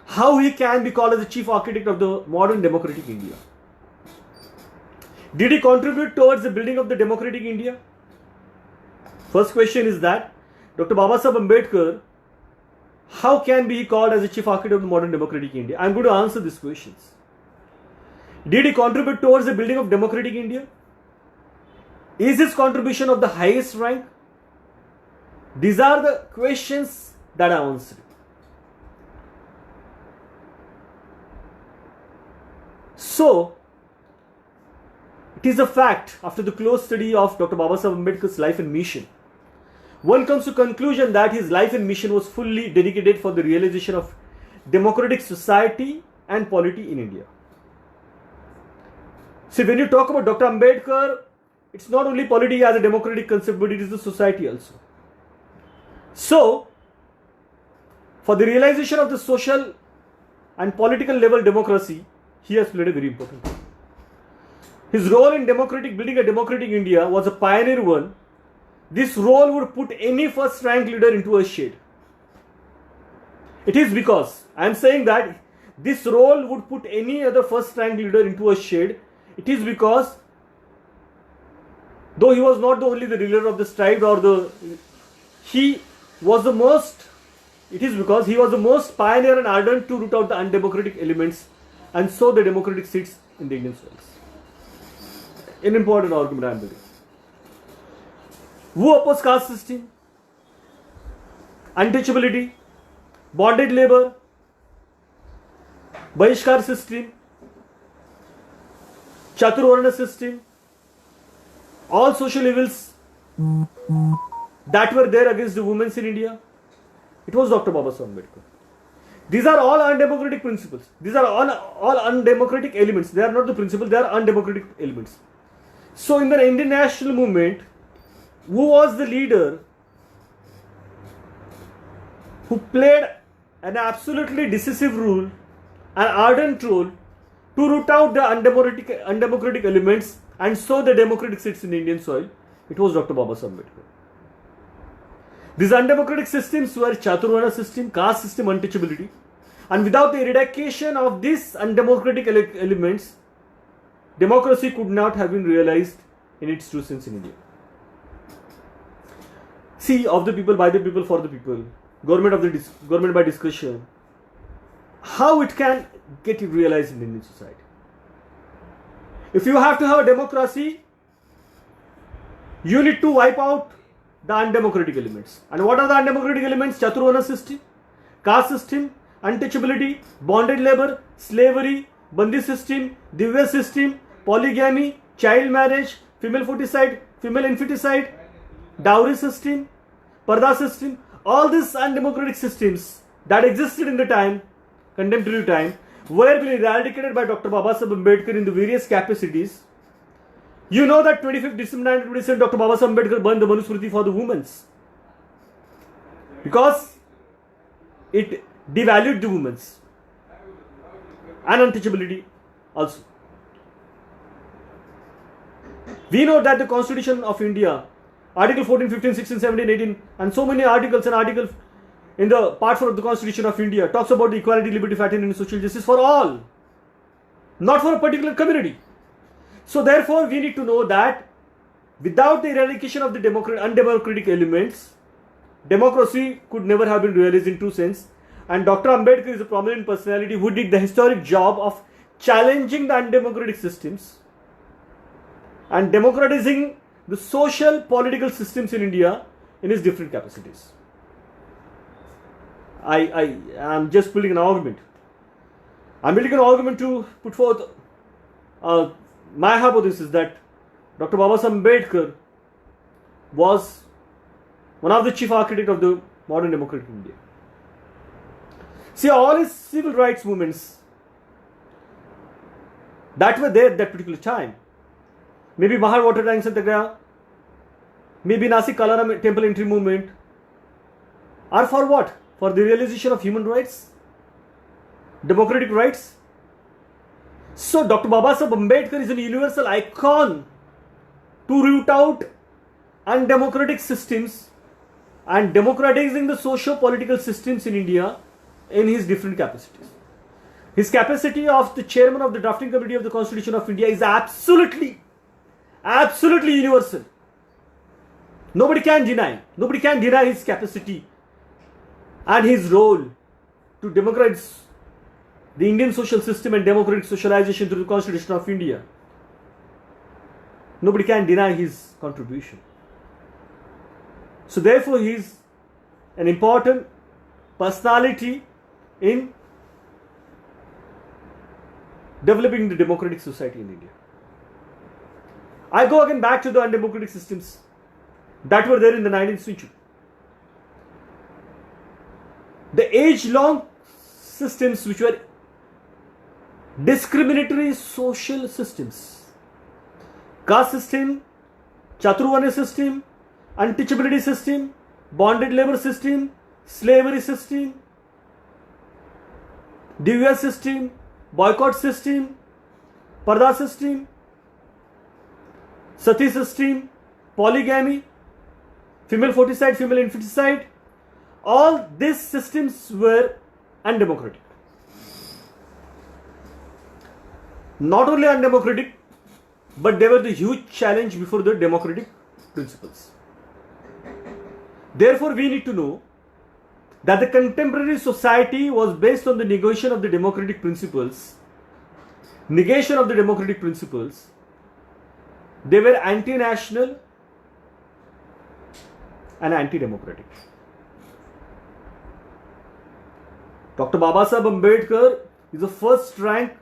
how he can be called as the chief architect of the modern democratic India? Did he contribute towards the building of the democratic India? First question is that Dr. Babasaheb Ambedkar, how can be called as the chief architect of the modern democratic India? I am going to answer these questions. Did he contribute towards the building of democratic India? Is his contribution of the highest rank? These are the questions that I answered. So, it is a fact, after the close study of Dr. Babasaheb Ambedkar's life and mission, one comes to conclusion that his life and mission was fully dedicated for the realization of democratic society and polity in India. See, when you talk about Dr. Ambedkar, it's not only polity as a democratic concept, but it is the society also. So, for the realization of the social and political level democracy, he has played a very important role. His role in building a democratic India was a pioneer one. This role would put any first rank leader into a shade. It is because I am saying that this role would put any other first rank leader into a shade. It is because though he was not only the leader of the tribe he was the most, it is because he was the most pioneer and ardent to root out the undemocratic elements and sow the democratic seeds in the Indian soils. An important argument I am making. Who opposed caste system, untouchability, bonded labor, Bahishkar system, Chaturvarna system, all social evils that were there against the women in India. It was Dr. Babasaheb Ambedkar. These are all undemocratic principles. These are all undemocratic elements. They are not the principles, they are undemocratic elements. So in the Indian national movement, who was the leader who played an absolutely decisive role, an ardent role to root out the undemocratic elements and sow the democratic seeds in the Indian soil? It was Dr. Babasaheb Ambedkar. These undemocratic systems were Chaturvarna system, caste system, untouchability, and without the eradication of these undemocratic elements, democracy could not have been realized in its true sense in India. See, of the people, by the people, for the people, government by discussion, how it can get realized in Indian society. If you have to have a democracy, you need to wipe out the undemocratic elements. And what are the undemocratic elements? Chaturvarna system, caste system, untouchability, bonded labor, slavery, Bandi system, Divya system, polygamy, child marriage, female foeticide, female infanticide, dowry system, Parda system, all these undemocratic systems that existed in the time, contemporary time, were being eradicated by Dr. Babasaheb Ambedkar in the various capacities. You know that 25th December 1927, Dr. Babasaheb Ambedkar burned the Manusmriti for the women because it devalued the women and untouchability also. We know that the Constitution of India, Article 14, 15, 16, 17, 18, and so many articles in the part 4 of the Constitution of India talks about the equality, liberty, fraternity, and social justice for all, not for a particular community. So therefore, we need to know that without the eradication of the undemocratic elements, democracy could never have been realized in true sense. And Dr. Ambedkar is a prominent personality who did the historic job of challenging the undemocratic systems and democratizing the social political systems in India in its different capacities. I am just building an argument. I am building an argument to put forth my hypothesis that Dr. Babasaheb Ambedkar was one of the chief architects of the modern democratic India. See, all his civil rights movements that were there at that particular time, maybe Mahar Water Tank Satyagraha, maybe Nasik Kalaram Temple Entry movement, are for what? For the realization of human rights, democratic rights. So Dr. Babasaheb Ambedkar is a universal icon to root out undemocratic systems and democratizing the socio-political systems in India in his different capacities. His capacity of the chairman of the drafting committee of the Constitution of India is absolutely universal. Nobody can deny his capacity and his role to democratize the Indian social system and democratic socialization through the Constitution of India. Nobody can deny his contribution. So therefore, he is an important personality in developing the democratic society in India. I go again back to the undemocratic systems that were there in the 19th century. The age-long systems which were discriminatory social systems, caste system, Chaturvarna system, untouchability system, bonded labor system, slavery system, divorce system, boycott system, parda system, sati system, polygamy, female foeticide, female infanticide. All these systems were undemocratic. Not only undemocratic, but they were the huge challenge before the democratic principles. Therefore, we need to know that the contemporary society was based on the negation of the democratic principles. Negation of the democratic principles. They were anti-national and anti-democratic. Dr. Babasaheb Ambedkar is the first rank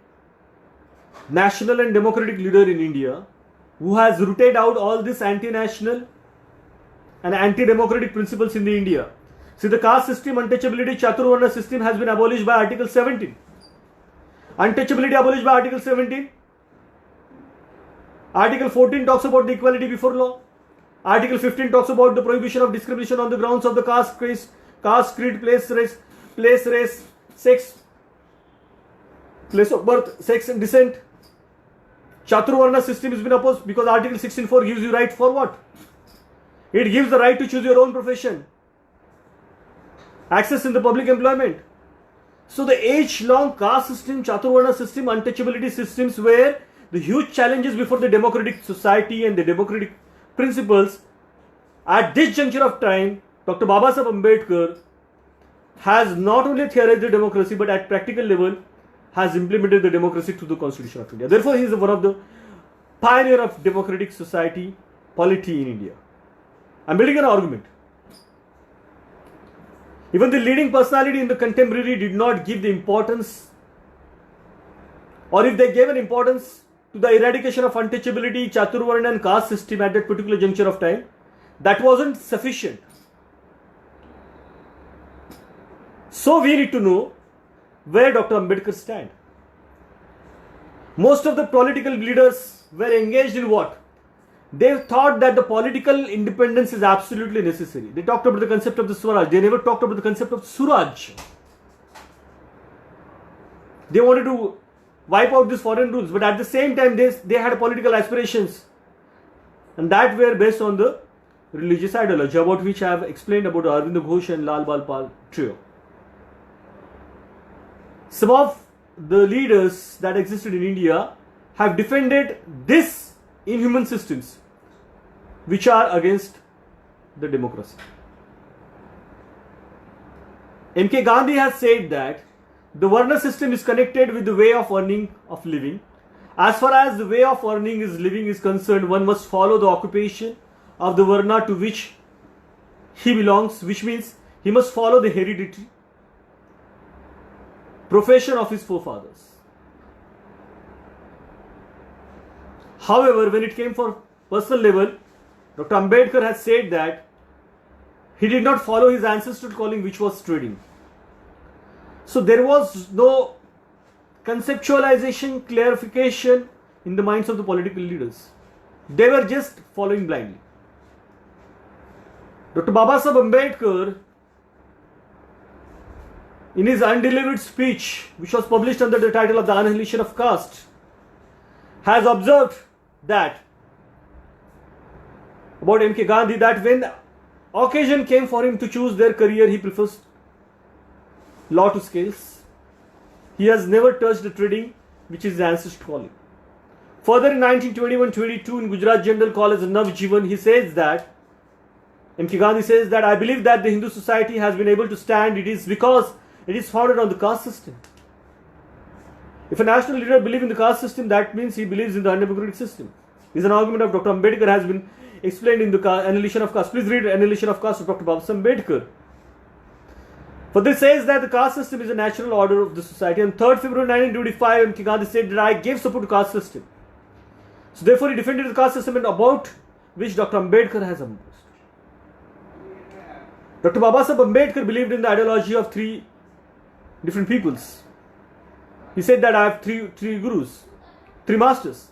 national and democratic leader in India who has rooted out all these anti-national and anti-democratic principles in the India. See, the caste system, untouchability, Chaturvarna system has been abolished by Article 17. Untouchability abolished by Article 17. Article 14 talks about the equality before law. Article 15 talks about the prohibition of discrimination on the grounds of the caste, creed, place, race, sex, place of birth, sex and descent. Chaturvarna system has been opposed because Article 16(4) gives you right for what? It gives the right to choose your own profession. Access in the public employment. So the age-long caste system, Chaturvarna system, untouchability systems were the huge challenges before the democratic society and the democratic principles. At this juncture of time, Dr. Babasaheb Ambedkar has not only theorized the democracy but at practical level has implemented the democracy through the Constitution of India. Therefore, he is one of the pioneer of democratic society polity in India. I am building an argument. Even the leading personality in the contemporary did not give the importance, or if they gave an importance to the eradication of untouchability, Chaturvarna and caste system at that particular juncture of time, that wasn't sufficient. So we need to know where Dr. Ambedkar stand. Most of the political leaders were engaged in what? They thought that the political independence is absolutely necessary. They talked about the concept of the Swaraj. They never talked about the concept of Suraj. They wanted to wipe out these foreign rules, but at the same time they had political aspirations, and that were based on the religious ideology, about which I have explained about Arvind Ghosh and Lal Balpal trio. Some of the leaders that existed in India have defended these inhuman systems which are against the democracy. M.K. Gandhi has said that the Varna system is connected with the way of earning, of living. As far as the way of earning is living is concerned, one must follow the occupation of the Varna to which he belongs, which means he must follow the hereditary profession of his forefathers. However, when it came for personal level, Dr. Ambedkar has said that he did not follow his ancestral calling, which was trading. So there was no conceptualization, clarification in the minds of the political leaders. They were just following blindly. Dr. Babasaheb Ambedkar, in his undelivered speech, which was published under the title of The Annihilation of Caste, has observed that about M.K. Gandhi, that when the occasion came for him to choose their career, he prefers law to scales. He has never touched the trading, which is his ancestral calling. Further, in 1921-22, in Gujarat General College Navjivan, he says that M.K. Gandhi says that I believe that the Hindu society has been able to stand. It is because it is founded on the caste system. If a national leader believes in the caste system, that means he believes in the undemocratic system. This is an argument of Dr. Ambedkar, has been explained in the Annihilation of Caste. Please read Annihilation of Caste of Dr. Babasaheb Ambedkar. For this says that the caste system is a natural order of the society. On 3rd February 1925, M.K. Gandhi said that I gave support to caste system. So therefore he defended the caste system, and about which Dr. Ambedkar has opposed. Dr. Babasaheb Ambedkar believed in the ideology of three different peoples. He said that I have three gurus, three masters.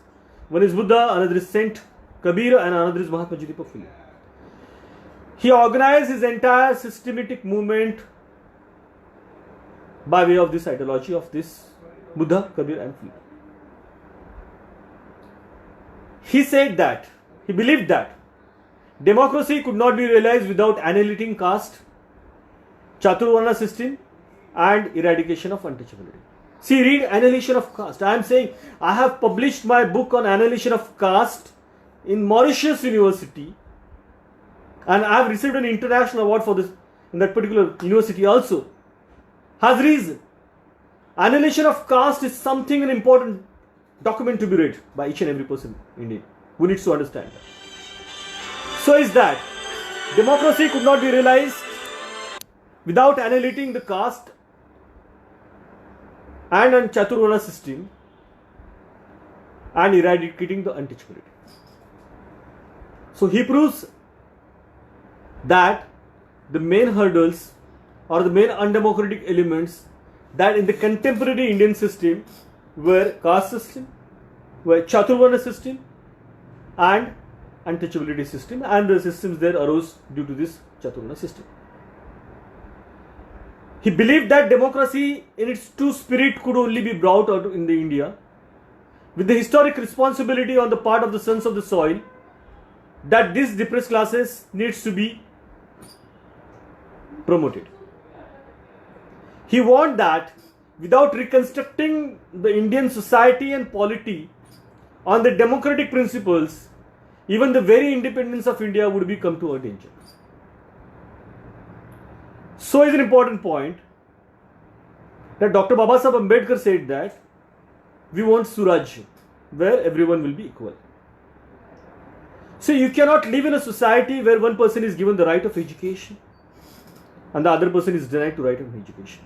One is Buddha, another is Saint Kabir, and another is Mahatma Jyoti Phule. He organized his entire systematic movement by way of this ideology of this Buddha, Kabir and Philip. He said that, he believed that democracy could not be realized without annihilating caste, Chaturvarna system and eradication of untouchability. See, read Annihilation of Caste. I am saying I have published my book on Annihilation of Caste in Mauritius University, and I have received an international award for this in that particular university also. Has reason. Annihilation of Caste is something, an important document to be read by each and every person in India who needs to understand that. So is that democracy could not be realized without annihilating the caste and a Chaturvarna system and eradicating the untouchability. So he proves that the main hurdles or the main undemocratic elements that in the contemporary Indian system were caste system, were Chaturvarna system and untouchability system, and the systems there arose due to this Chaturvarna system. He believed that democracy in its true spirit could only be brought out in the India with the historic responsibility on the part of the sons of the soil that these depressed classes needs to be promoted. He warned that without reconstructing the Indian society and polity on the democratic principles, even the very independence of India would become to a danger. So is an important point that Dr. Babasaheb Ambedkar said that we want Suraj, where everyone will be equal. So you cannot live in a society where one person is given the right of education and the other person is denied the right of education.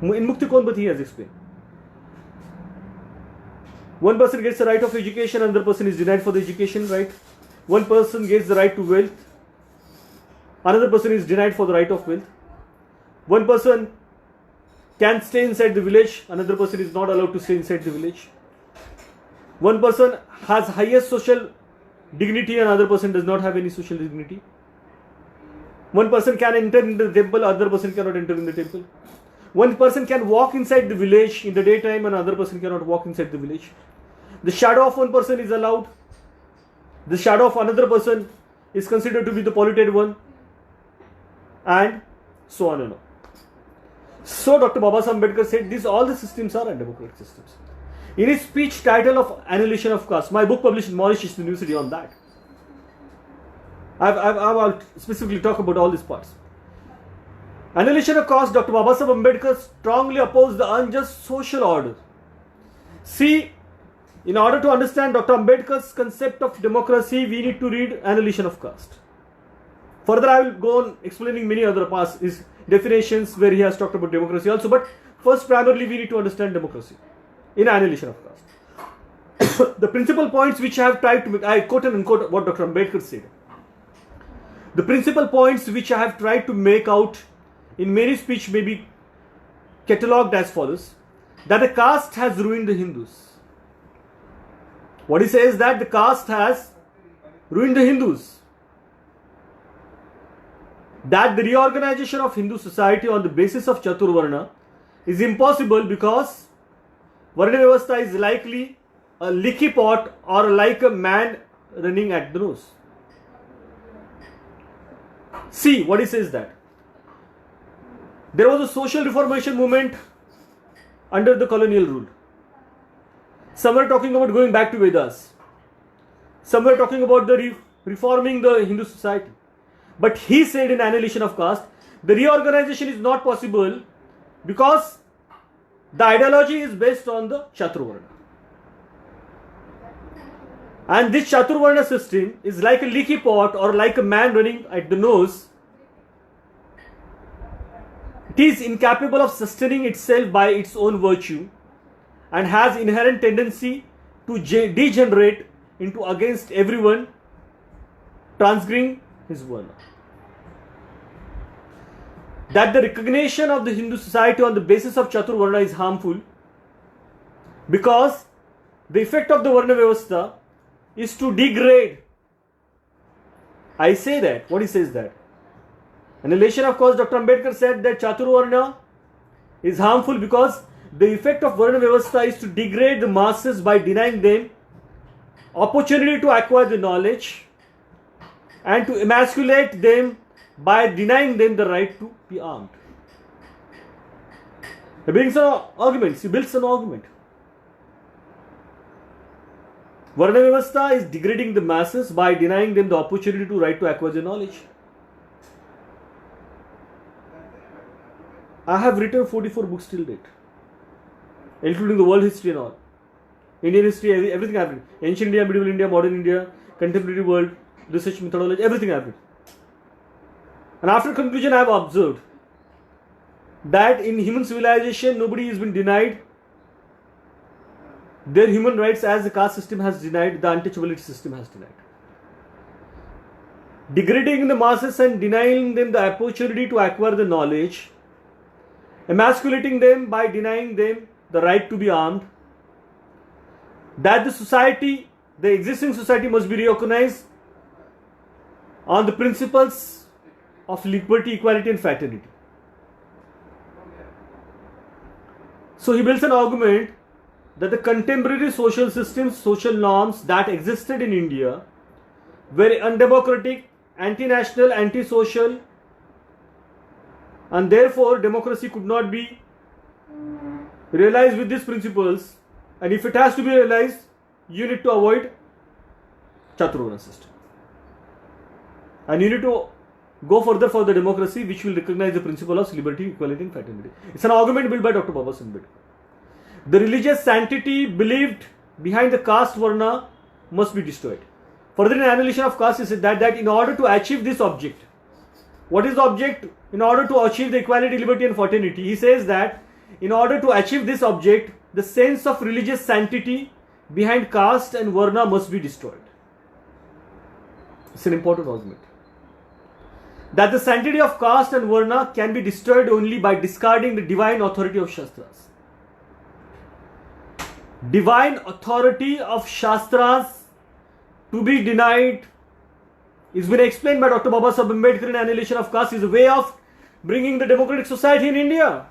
In Mukti Konbat he has explained. One person gets the right of education, another person is denied for the education right. One person gets the right to wealth, another person is denied for the right of wealth. One person can stay inside the village, another person is not allowed to stay inside the village. One person has highest social dignity, another person does not have any social dignity. One person can enter into the temple, other person cannot enter in the temple. One person can walk inside the village in the daytime, another person cannot walk inside the village. The shadow of one person is allowed. The shadow of another person is considered to be the polluted one, and so on and on. So Dr. Babasaheb Ambedkar said these all the systems are undemocratic systems. In his speech title of Annihilation of Caste, my book published in Mauritius University on that, I'll specifically talk about all these parts. Annihilation of Caste, Dr. Babasaheb Ambedkar strongly opposed the unjust social order. See, in order to understand Dr. Ambedkar's concept of democracy, we need to read Annihilation of Caste. Further, I will go on explaining many other parts, his definitions where he has talked about democracy also. But first, primarily, we need to understand democracy in Annihilation of Caste. The principal points which I have tried to make, I quote and unquote what Dr. Ambedkar said. The principal points which I have tried to make out in many speech may be catalogued as follows: that the caste has ruined the Hindus. What he says that the caste has ruined the Hindus. That the reorganization of Hindu society on the basis of Chaturvarna is impossible because Varna Vyavastha is likely a leaky pot or like a man running at the nose. See what he says that. There was a social reformation movement under the colonial rule. Some were talking about going back to Vedas. Some were talking about the reforming the Hindu society. But he said in Annihilation of Caste, the reorganization is not possible because the ideology is based on the Chaturvarna. And this Chaturvarna system is like a leaky pot or like a man running at the nose. It is incapable of sustaining itself by its own virtue and has inherent tendency to degenerate into against everyone, transgressing his Varna. That the recognition of the Hindu society on the basis of Chaturvarna is harmful because the effect of the Varna Vyavastha is to degrade. I say that. What he says that? Annihilation, of course, Dr. Ambedkar said that Chaturvarna is harmful because the effect of Varna Vyavastha is to degrade the masses by denying them opportunity to acquire the knowledge and to emasculate them by denying them the right to be armed. He brings an argument. He builds an argument. Varna Vyavastha is degrading the masses by denying them the opportunity to right to acquire the knowledge. I have written 44 books till date, including the world history and all. Indian history, everything I have written. Ancient India, medieval India, modern India, contemporary world, research methodology, everything I have written. And after conclusion, I have observed that in human civilization, nobody has been denied their human rights as the caste system has denied, the untouchability system has denied. Degrading the masses and denying them the opportunity to acquire the knowledge, emasculating them by denying them the right to be armed, that the society, the existing society must be reorganized on the principles of liberty, equality and fraternity. So he builds an argument that the contemporary social systems, social norms that existed in India were undemocratic, anti-national, anti-social, and therefore democracy could not be realized with these principles, and if it has to be realized, you need to avoid Chaturvarna system. And you need to go further for the democracy which will recognize the principle of liberty, equality and fraternity. It's an argument built by Dr. Babasaheb Ambedkar. The religious sanctity believed behind the caste Varna must be destroyed. Further, in Annihilation of Caste, he said that in order to achieve this object, what is the object? In order to achieve the equality, liberty and fraternity, he says that in order to achieve this object, the sense of religious sanctity behind caste and Varna must be destroyed. It's an important argument. That the sanctity of caste and Varna can be destroyed only by discarding the divine authority of Shastras. Divine authority of Shastras to be denied is been explained by Dr. Babasaheb Ambedkar in Annihilation of Caste is a way of bringing the democratic society in India.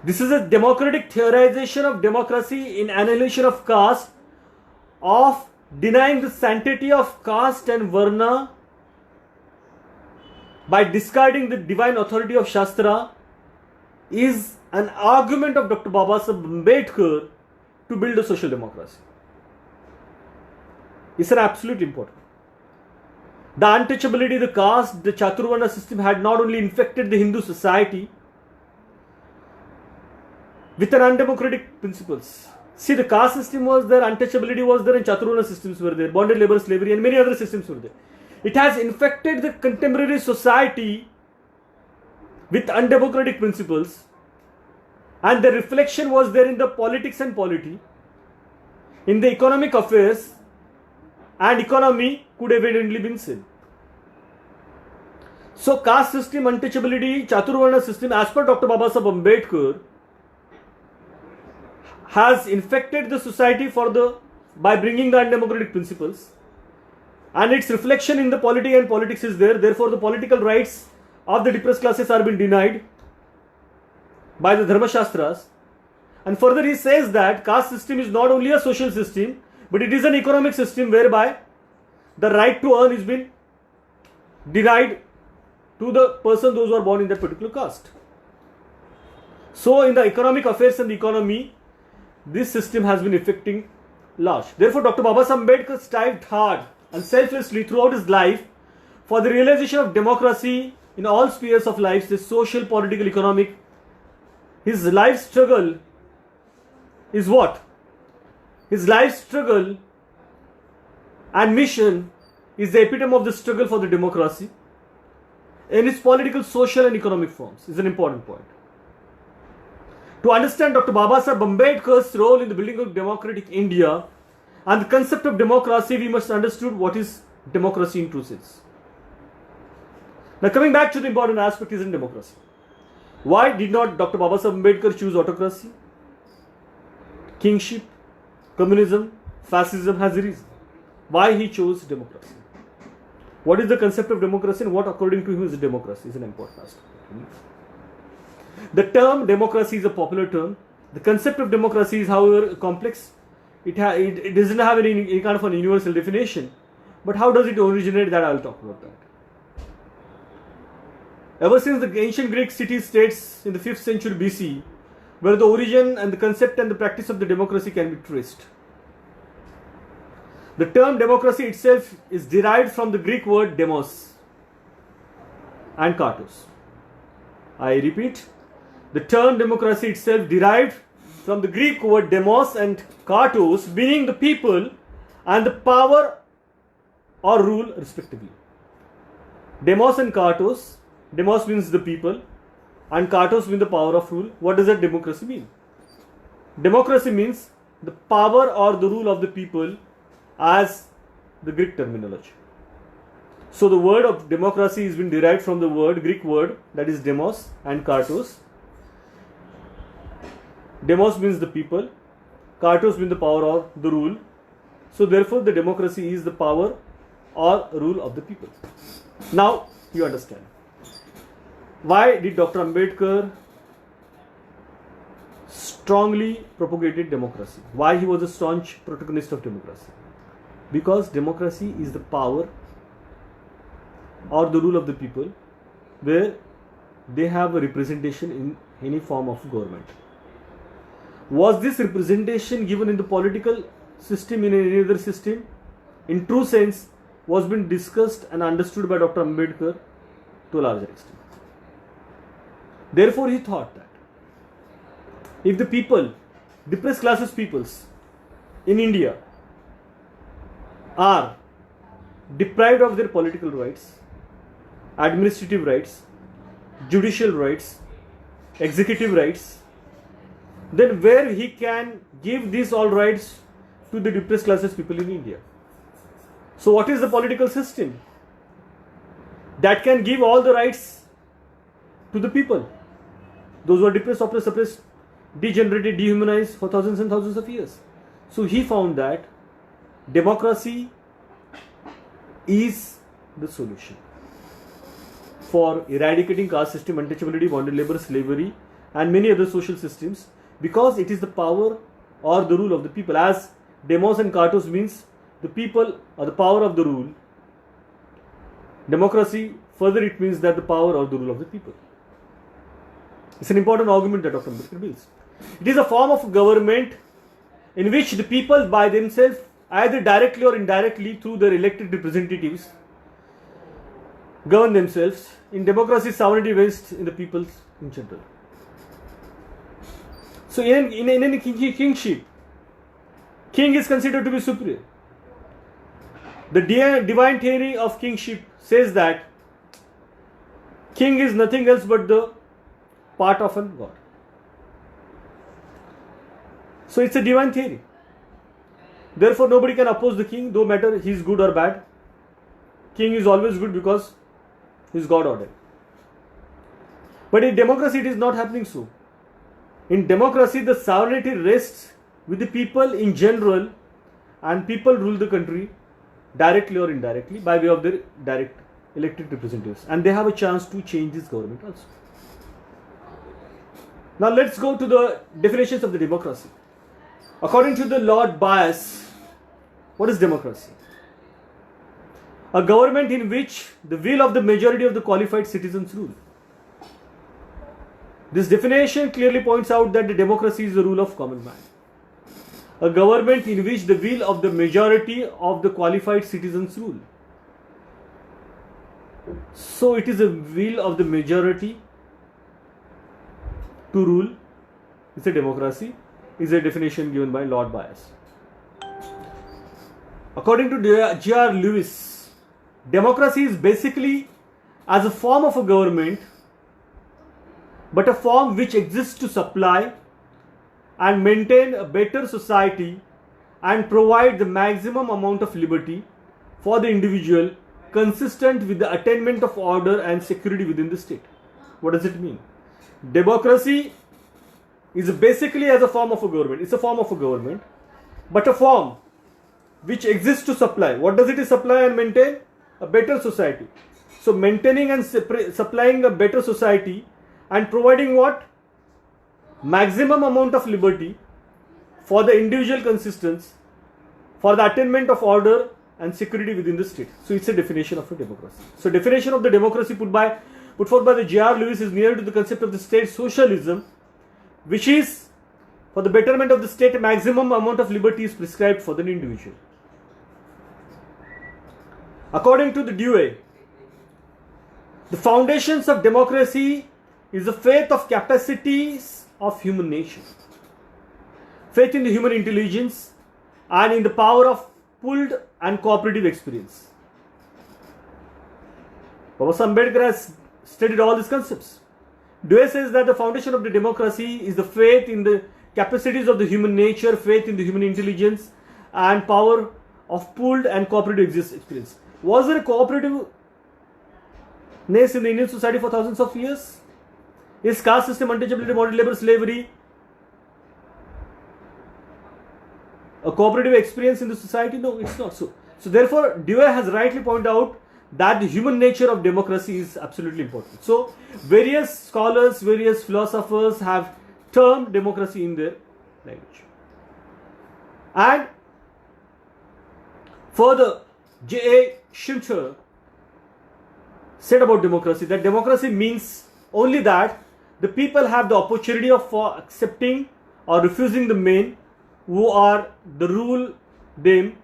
This is a democratic theorization of democracy in Annihilation of Caste, of denying the sanctity of caste and Varna by discarding the divine authority of Shastra, is an argument of Dr. Babasaheb Ambedkar to build a social democracy. It's an absolute important. The untouchability, the caste, the Chaturvarna system had not only infected the Hindu society with an undemocratic principles. See, the caste system was there, untouchability was there, and Chaturvarna systems were there, bonded labor, slavery, and many other systems were there. It has infected the contemporary society with undemocratic principles, and the reflection was there in the politics and polity, in the economic affairs, and economy could have evidently been seen. So, caste system, untouchability, Chaturvarna system, as per Dr. Babasaheb Ambedkar, has infected the society by bringing the undemocratic principles, and its reflection in the polity and politics is there. Therefore, the political rights of the depressed classes are being denied by the Dharma Shastras. And further, he says that caste system is not only a social system, but it is an economic system whereby the right to earn is being denied to the person, those who are born in that particular caste. So, in the economic affairs and the economy, this system has been affecting large. Therefore, Dr. Babasaheb Ambedkar strived hard and selflessly throughout his life for the realization of democracy in all spheres of life, the social, political, economic. His life struggle is what? His life struggle and mission is the epitome of the struggle for the democracy in its political, social and economic forms. Is an important point. To understand Dr. Babasaheb Ambedkar's role in the building of democratic India and the concept of democracy, we must understand what is democracy in true sense. Now, coming back to the important aspect is in democracy. Why did not Dr. Babasaheb Ambedkar choose autocracy, kingship, communism, fascism? Has a reason. Why he chose democracy? What is the concept of democracy and what according to him is democracy is an important aspect. The term democracy is a popular term. The concept of democracy is, however, complex. It doesn't have any kind of an universal definition. But how does it originate? That I will talk about that. Ever since the ancient Greek city-states in the 5th century BC, where the origin and the concept and the practice of the democracy can be traced. The term democracy itself is derived from the Greek word demos and kratos. I repeat, the term democracy itself derived from the Greek word demos and kratos, meaning the people and the power or rule respectively. Demos and kratos. Demos means the people and kratos means the power of rule. What does that democracy mean? Democracy means the power or the rule of the people as the Greek terminology. So the word of democracy has been derived from the Greek word that is demos and kratos. Demos means the people, kratos means the power or the rule. So therefore the democracy is the power or rule of the people. Now you understand. Why did Dr. Ambedkar strongly propagated democracy? Why he was a staunch protagonist of democracy? Because democracy is the power or the rule of the people where they have a representation in any form of government. Was this representation given in the political system, in any other system? In true sense, was being discussed and understood by Dr. Ambedkar to a larger extent. Therefore, he thought that if the people, depressed classes peoples in India are deprived of their political rights, administrative rights, judicial rights, executive rights, then where he can give these all rights to the depressed classes people in India? So what is the political system that can give all the rights to the people? Those who are depressed, oppressed, suppressed, degenerated, dehumanized for thousands and thousands of years. So he found that democracy is the solution for eradicating caste system, untouchability, bonded labor, slavery and many other social systems, because it is the power or the rule of the people. As demos and kratos means the people or the power of the rule, democracy further it means that the power or the rule of the people. It's an important argument that Dr. Ambedkar builds. It is a form of government in which the people by themselves, either directly or indirectly through their elected representatives, govern themselves. In democracy, sovereignty rests in the people in general. So in any kingship, king is considered to be superior. The divine theory of kingship says that king is nothing else but the part of a god. So it's a divine theory. Therefore nobody can oppose the king, no matter he is good or bad. King is always good because he is God ordered. But in democracy it is not happening so. In democracy the sovereignty rests with the people in general, and people rule the country directly or indirectly by way of their direct elected representatives, and they have a chance to change this government also. Now let's go to the definitions of the democracy. According to the Lord Byas, what is democracy? A government in which the will of the majority of the qualified citizens rule. This definition clearly points out that the democracy is the rule of common man. A government in which the will of the majority of the qualified citizens rule. So it is a will of the majority to rule. It's a democracy, is a definition given by Lord Byas. According to J.R. Lewis, democracy is basically as a form of a government, but a form which exists to supply and maintain a better society and provide the maximum amount of liberty for the individual, consistent with the attainment of order and security within the state. What does it mean? Democracy is basically as a form of a government. It's a form of a government, but a form which exists to supply. What does it supply and maintain? a better society. So maintaining and supplying a better society and providing what? Maximum amount of liberty for the individual consistence for the attainment of order and security within the state. So it's a definition of a democracy. So definition of the democracy put forth by the J.R. Lewis is near to the concept of the state socialism, which is for the betterment of the state, maximum amount of liberty is prescribed for the individual. According to the Dewey, the foundations of democracy is the faith of capacities of human nature, faith in the human intelligence, and in the power of pooled and cooperative experience. Baba Ambedkar has studied all these concepts. Dewey says that the foundation of the democracy is the faith in the capacities of the human nature, faith in the human intelligence, and power of pooled and cooperative experience. Was there a cooperativeness in the Indian society for thousands of years? Is caste system, untouchability, modern labor, slavery a cooperative experience in the society? No, it's not so. So therefore, Dewey has rightly pointed out that the human nature of democracy is absolutely important. So various scholars, various philosophers have termed democracy in their language. And further, J.A. Shimter said about democracy that democracy means only that the people have the opportunity of accepting or refusing the men who are the rule them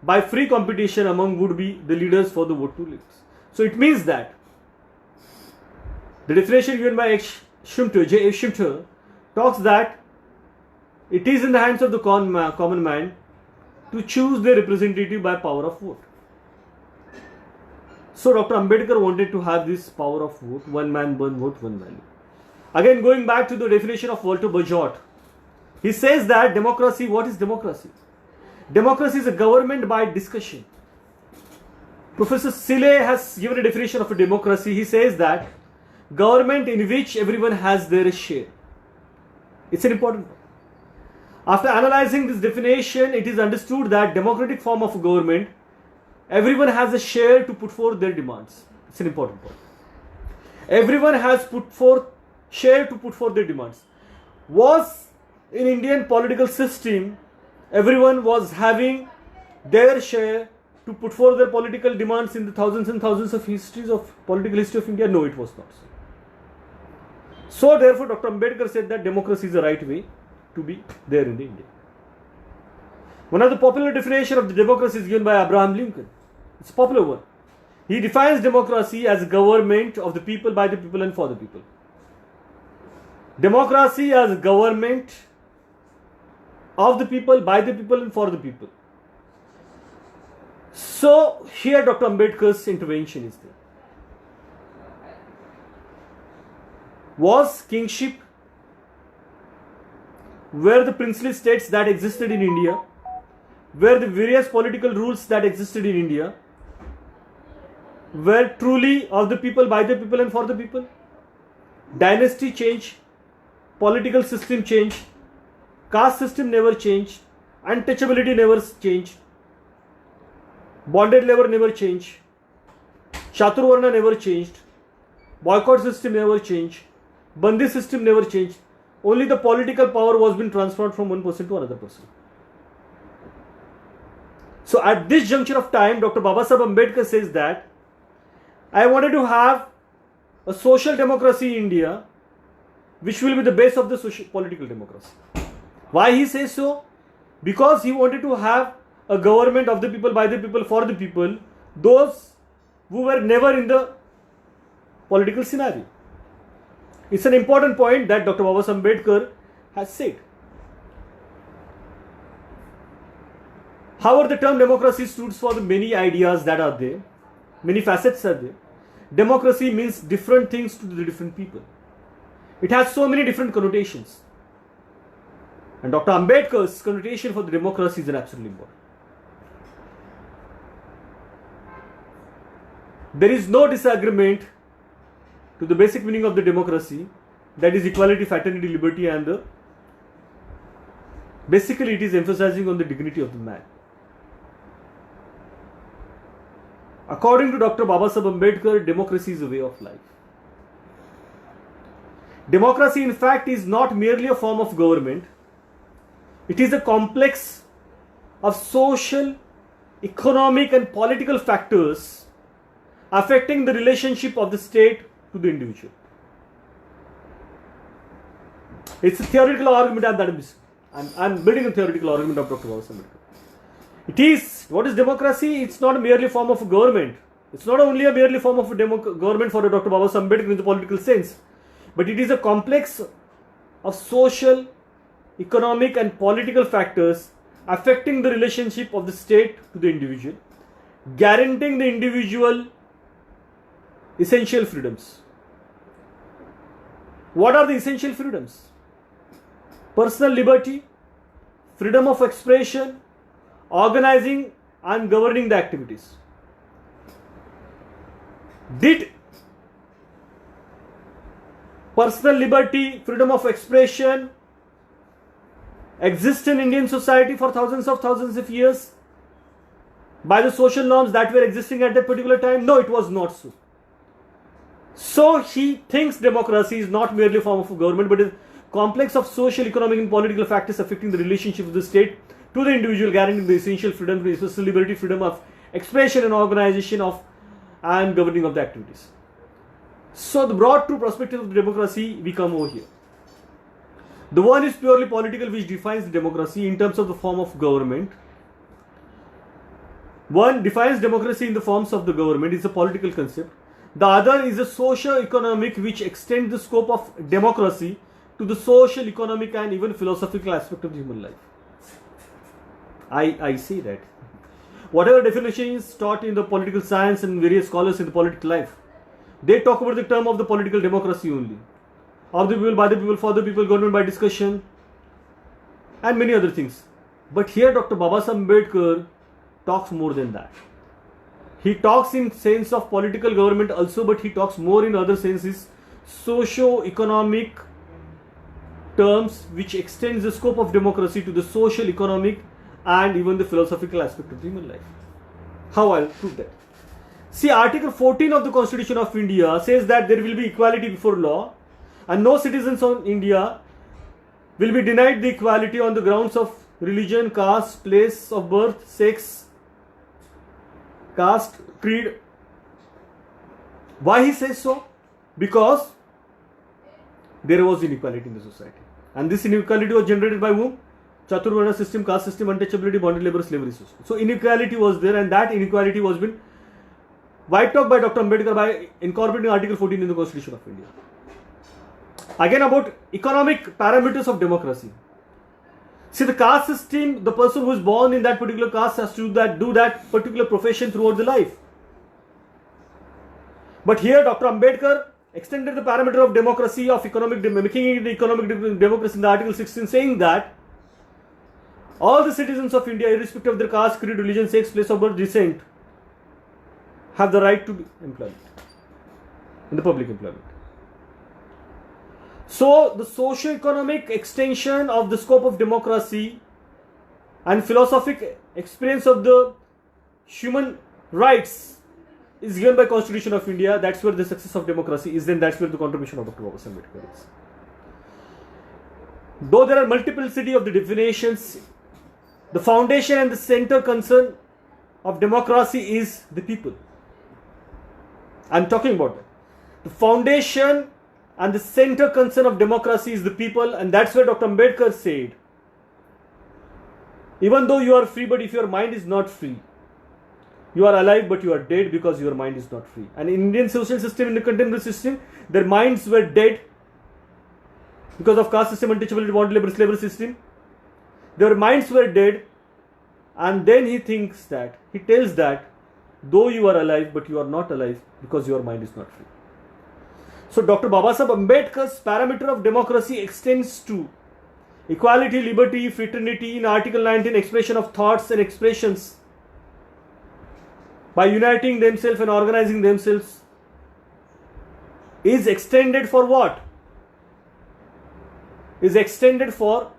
by free competition among would be the leaders for the vote to lead. So it means that the definition given by J.A. Shimter talks that it is in the hands of the common man to choose their representative by power of vote. So Dr. Ambedkar wanted to have this power of vote, one man, one vote, one value. Again, going back to the definition of Walter Bagehot, he says that democracy, what is democracy? Democracy is a government by discussion. Professor Sile has given a definition of a democracy. He says that government in which everyone has their share. It's an important point. After analyzing this definition, it is understood that democratic form of government, everyone has a share to put forth their demands. It's an important point. Everyone has share to put forth their demands. Was in Indian political system, everyone was having their share to put forth their political demands in the thousands and thousands of political history of India? No, it was not so. So therefore, Dr. Ambedkar said that democracy is the right way to be there in the India. One of the popular definition of the democracy is given by Abraham Lincoln. It's a popular one. He defines democracy as a government of the people, by the people, and for the people. Democracy as government of the people, by the people, and for the people. So here Dr. Ambedkar's intervention is there. Was kingship were the princely states that existed in India, were the various political rules that existed in India, were truly of the people, by the people, and for the people? Dynasty changed, political system changed, caste system never changed, untouchability never changed, bonded labor never changed, Chaturvarna never changed, boycott system never changed, Bandi system never changed. Only the political power was being transferred from one person to another person. So at this juncture of time, Dr. Babasaheb Ambedkar says that I wanted to have a social democracy in India, which will be the base of the political democracy. Why he says so? Because he wanted to have a government of the people, by the people, for the people, those who were never in the political scenario. It's an important point that Dr. Babasaheb Ambedkar has said. However, the term democracy stands for the many ideas that are there, many facets are there. Democracy means different things to the different people. It has so many different connotations. And Dr. Ambedkar's connotation for the democracy is an absolutely important. There is no disagreement to the basic meaning of the democracy, that is equality, fraternity, liberty, and basically it is emphasizing on the dignity of the man. According to Dr. Babasaheb Ambedkar, democracy is a way of life. Democracy, in fact, is not merely a form of government. It is a complex of social, economic, and political factors affecting the relationship of the state to the individual. It's a theoretical argument, I'm building a theoretical argument of Dr. Babasaheb Ambedkar. It is, what is democracy? It's not merely a form of government. It's not only a merely form of government for Dr. Babasaheb Ambedkar in the political sense, but it is a complex of social, economic, and political factors affecting the relationship of the state to the individual, guaranteeing the individual essential freedoms. What are the essential freedoms? Personal liberty, freedom of expression, organizing and governing the activities. Did personal liberty, freedom of expression exist in Indian society for thousands of years by the social norms that were existing at that particular time? No, it was not so. So he thinks democracy is not merely a form of government, but a complex of social, economic, and political factors affecting the relationship of the state to the individual, guaranteeing the essential freedom, personal liberty, freedom of expression and organization of and governing of the activities. So the broad true perspective of the democracy we come over here. The one is purely political, which defines the democracy in terms of the form of government. One defines democracy in the forms of the government, is a political concept. The other is a socio-economic, which extends the scope of democracy to the social, economic, and even philosophical aspect of the human life. I see that. Whatever definition is taught in the political science and various scholars in the political life, they talk about the term of the political democracy only. Of the people, by the people, for the people, government by discussion, and many other things. But here Dr. Babasaheb Ambedkar talks more than that. He talks in sense of political government also, but he talks more in other senses, socio-economic terms, which extends the scope of democracy to the social, economic, and even the philosophical aspect of human life. How I'll prove that? See, Article 14 of the Constitution of India says that there will be equality before law, and no citizens of India will be denied the equality on the grounds of religion, caste, place of birth, sex, caste, creed. Why he says so? Because there was inequality in the society, and this inequality was generated by whom? Chaturvarna system, caste system, untouchability, bonded labor, slavery system. So inequality was there, and that inequality was been wiped out by Dr. Ambedkar by incorporating Article 14 in the Constitution of India. Again, about economic parameters of democracy. See, the caste system, the person who is born in that particular caste has to do that particular profession throughout the life. But here Dr. Ambedkar extended the parameter of democracy, of economic, making it the economic democracy in the Article 16, saying that all the citizens of India, irrespective of their caste, creed, religion, sex, place of birth, descent, have the right to employment in the public employment. So the socio-economic extension of the scope of democracy and philosophic experience of the human rights is given by Constitution of India. That's where the success of democracy is, then that's where the contribution of Dr. Babasaheb Ambedkar is. Though there are multiplicity of the definitions, the foundation and the center concern of democracy is the people. I'm talking about that. The foundation and the center concern of democracy is the people, and that's where Dr. Ambedkar said, even though you are free, but if your mind is not free, you are alive but you are dead because your mind is not free. And in Indian social system, in the contemporary system, their minds were dead because of caste system, untouchability, bonded labor, slavery system. Their minds were dead, and then he tells that though you are alive but you are not alive because your mind is not free. So Dr. Babasaheb Ambedkar's parameter of democracy extends to equality, liberty, fraternity in Article 19, expression of thoughts and expressions by uniting themselves and organizing themselves, is extended for what? Is extended for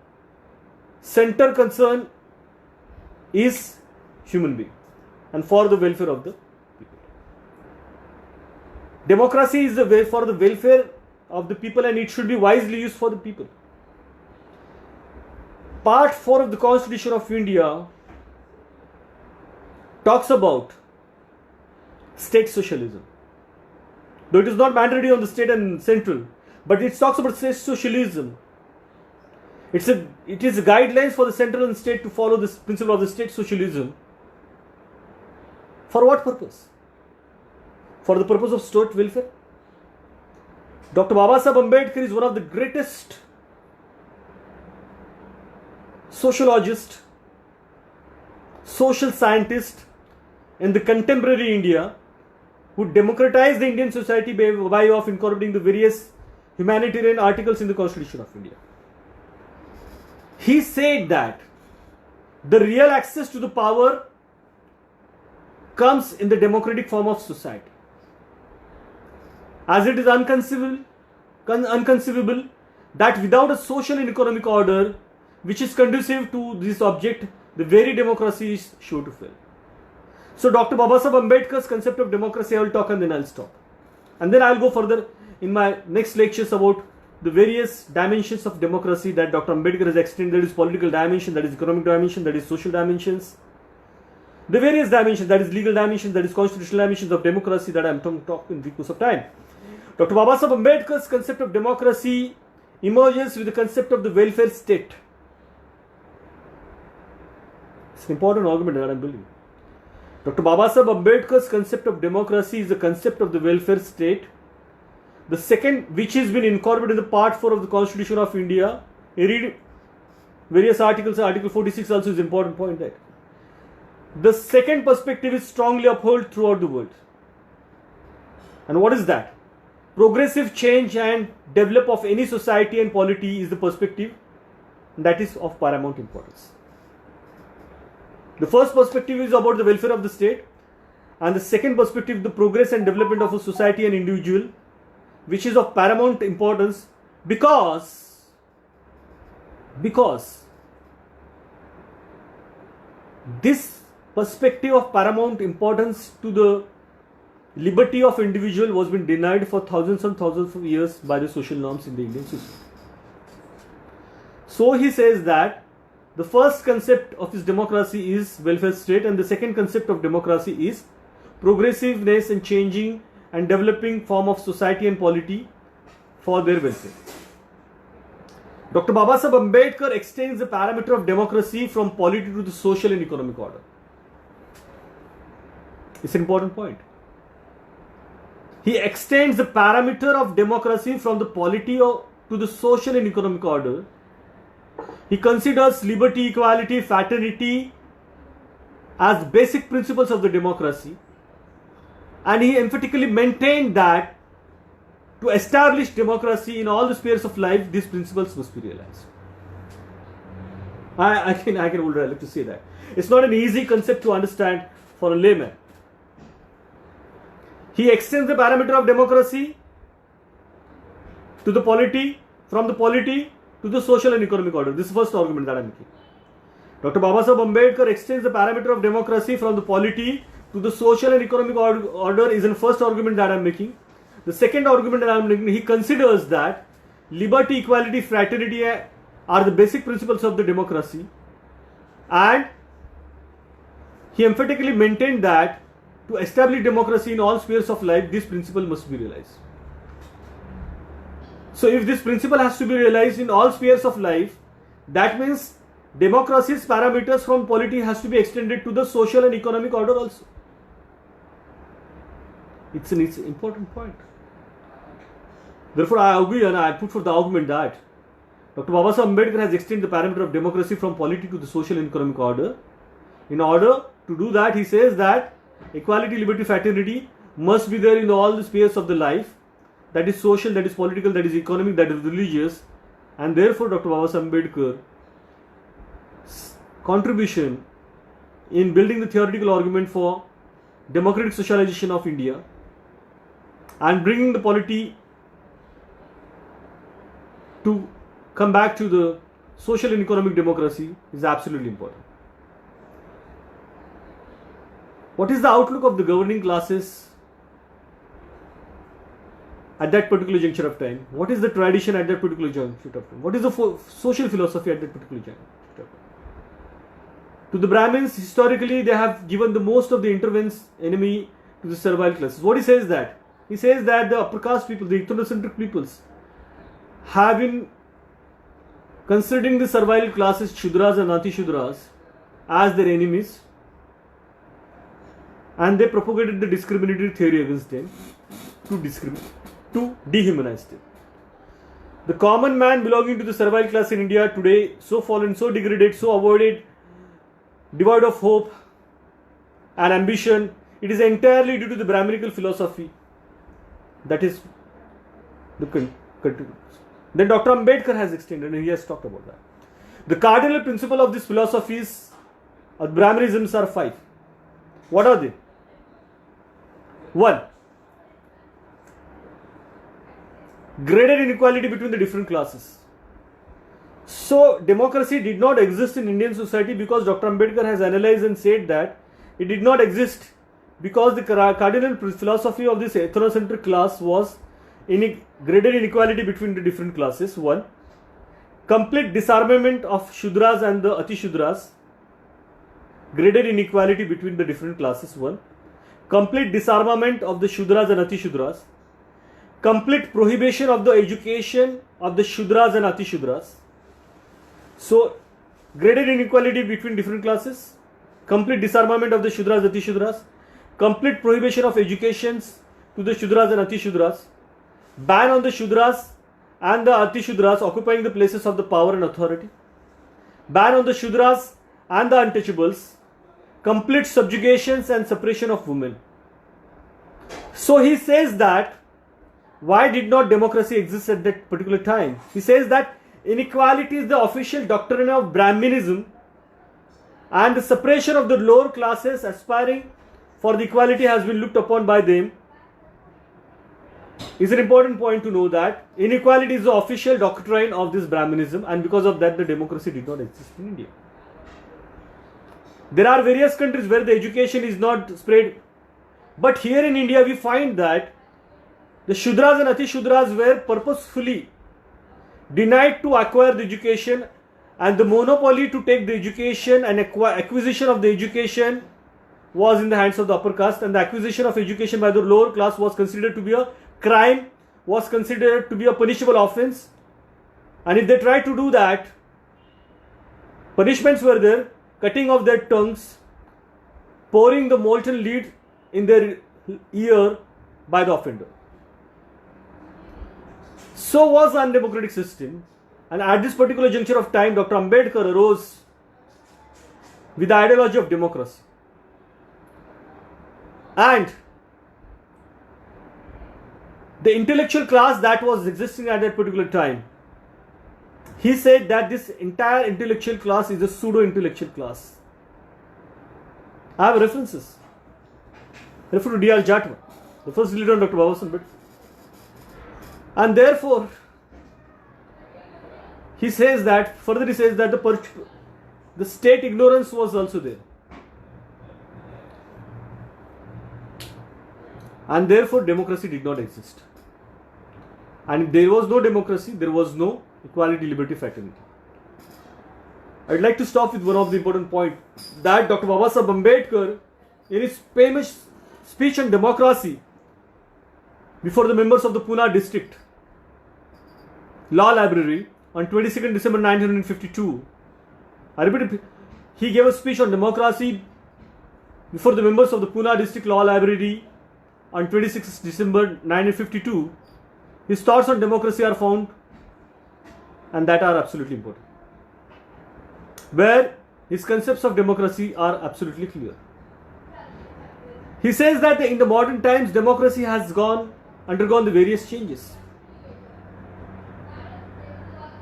center concern is human being and for the welfare of the people. Democracy is the way for the welfare of the people, and it should be wisely used for the people. Part 4 of the Constitution of India talks about state socialism. Though it is not mandatory on the state and central, but it talks about state socialism. It is a guidelines for the central and state to follow this principle of the state socialism. For what purpose? For the purpose of state welfare. Dr. Babasaheb Ambedkar is one of the greatest sociologists, social scientists in the contemporary India, who democratized the Indian society by way of incorporating the various humanitarian articles in the Constitution of India. He said that the real access to the power comes in the democratic form of society. As it is unconceivable that without a social and economic order which is conducive to this object, the very democracy is sure to fail. So Dr. Babasaheb Ambedkar's concept of democracy I will talk, and then I will stop. And then I will go further in my next lectures about the various dimensions of democracy that Dr. Ambedkar has extended. That is political dimension, that is economic dimension, that is social dimensions. The various dimensions, that is legal dimensions, that is constitutional dimensions of democracy that I am talking in the course of time. Dr. Babasaheb Ambedkar's concept of democracy emerges with the concept of the welfare state. It's an important argument that I am building. Dr. Babasaheb Ambedkar's concept of democracy is the concept of the welfare state. The second, which has been incorporated in the part 4 of the Constitution of India. You read various articles. Article 46 also is an important point there. The second perspective is strongly upheld throughout the world. And what is that? Progressive change and develop of any society and polity is the perspective that is of paramount importance. The first perspective is about the welfare of the state, and the second perspective, the progress and development of a society and individual, which is of paramount importance because this perspective of paramount importance to the liberty of individual was been denied for thousands and thousands of years by the social norms in the Indian society. So he says that the first concept of his democracy is welfare state, and the second concept of democracy is progressiveness and changing and developing form of society and polity for their welfare. Dr. Babasaheb Ambedkar extends the parameter of democracy from polity to the social and economic order. It's an important point. He extends the parameter of democracy from the polity to the social and economic order. He considers liberty, equality, fraternity as basic principles of the democracy, and he emphatically maintained that to establish democracy in all the spheres of life, these principles must be realized. I can would like to say that it's not an easy concept to understand for a layman. He extends the parameter of democracy to the polity, from the polity to the social and economic order. This is the first argument that I am making. Dr. Babasaheb Ambedkar extends the parameter of democracy from the polity to the social and economic order is the first argument that I am making. The second argument that I am making, he considers that liberty, equality, fraternity are the basic principles of the democracy, and he emphatically maintained that to establish democracy in all spheres of life, this principle must be realized. So if this principle has to be realized in all spheres of life, that means democracy's parameters from polity has to be extended to the social and economic order also. It's an important point. Therefore, I agree and I put forth the argument that Dr. Babasaheb Ambedkar has extended the parameter of democracy from polity to the social and economic order. In order to do that, he says that equality, liberty, fraternity must be there in all the spheres of the life, that is social, that is political, that is economic, that is religious, and therefore Dr. Babasaheb Ambedkar's contribution in building the theoretical argument for democratic socialization of India and bringing the polity to come back to the social and economic democracy is absolutely important. What is the outlook of the governing classes at that particular juncture of time? What is the tradition at that particular juncture of time? What is the social philosophy at that particular juncture of time? To the Brahmins, historically, they have given the most of the intervention enemy to the servile classes. What he says that? He says that the upper caste people, the ethnocentric peoples, have been considering the servile classes, Shudras and Ati-Shudras, as their enemies, and they propagated the discriminatory theory against them to dehumanize them. The common man belonging to the servile class in India today, so fallen, so degraded, so avoided, devoid of hope and ambition, it is entirely due to the Brahminical philosophy. That is the continuance. Then Dr. Ambedkar has extended and he has talked about that. The cardinal principle of these philosophies of Brahmanisms are 5. What are they? 1. Graded inequality between the different classes. So, democracy did not exist in Indian society because Dr. Ambedkar has analyzed and said that it did not exist because the cardinal philosophy of this ethnocentric class was graded inequality between the different classes. 1. Complete disarmament of Shudras and the Ati-Shudras. Graded inequality between the different classes. 1. Complete disarmament of the Shudras and Ati-Shudras. Complete prohibition of the education of the Shudras and Ati-Shudras. So, graded inequality between different classes, complete disarmament of the Shudras and Ati-Shudras, complete prohibition of educations to the Shudras and Ati-Shudras, ban on the Shudras and the Ati-Shudras occupying the places of the power and authority, ban on the Shudras and the untouchables, complete subjugations and suppression of women. So he says that why did not democracy exist at that particular time? He says that inequality is the official doctrine of Brahminism and the suppression of the lower classes aspiring for the equality has been looked upon by them. Is an important point to know that inequality is the official doctrine of this Brahminism and because of that the democracy did not exist in India. There are various countries where the education is not spread, but here in India we find that the Shudras and Ati-Shudras were purposefully denied to acquire the education and the monopoly to take the education and acquisition of the education was in the hands of the upper caste, and the acquisition of education by the lower class was considered to be a crime, was considered to be a punishable offense, and if they tried to do that, punishments were there: cutting off their tongues, pouring the molten lead in their ear by the offender. So was the undemocratic system, and at this particular juncture of time, Dr. Ambedkar arose with the ideology of democracy. And the intellectual class that was existing at that particular time, he said that this entire intellectual class is a pseudo-intellectual class. I have references. Refer to D.R. Jatva, the first leader on Dr. Babasaheb Ambedkar. And therefore, he says that, further he says that the state ignorance was also there. And therefore, democracy did not exist. And if there was no democracy, there was no equality, liberty, fraternity. I'd like to stop with one of the important points that Dr. Babasaheb Ambedkar, in his famous speech on democracy before the members of the Pune district law library on 22nd December 1952, I repeat, he gave a speech on democracy before the members of the Pune district law library on 26th December 1952. His thoughts on democracy are found, and that are absolutely important, where his concepts of democracy are absolutely clear. He says that in the modern times, democracy has undergone the various changes.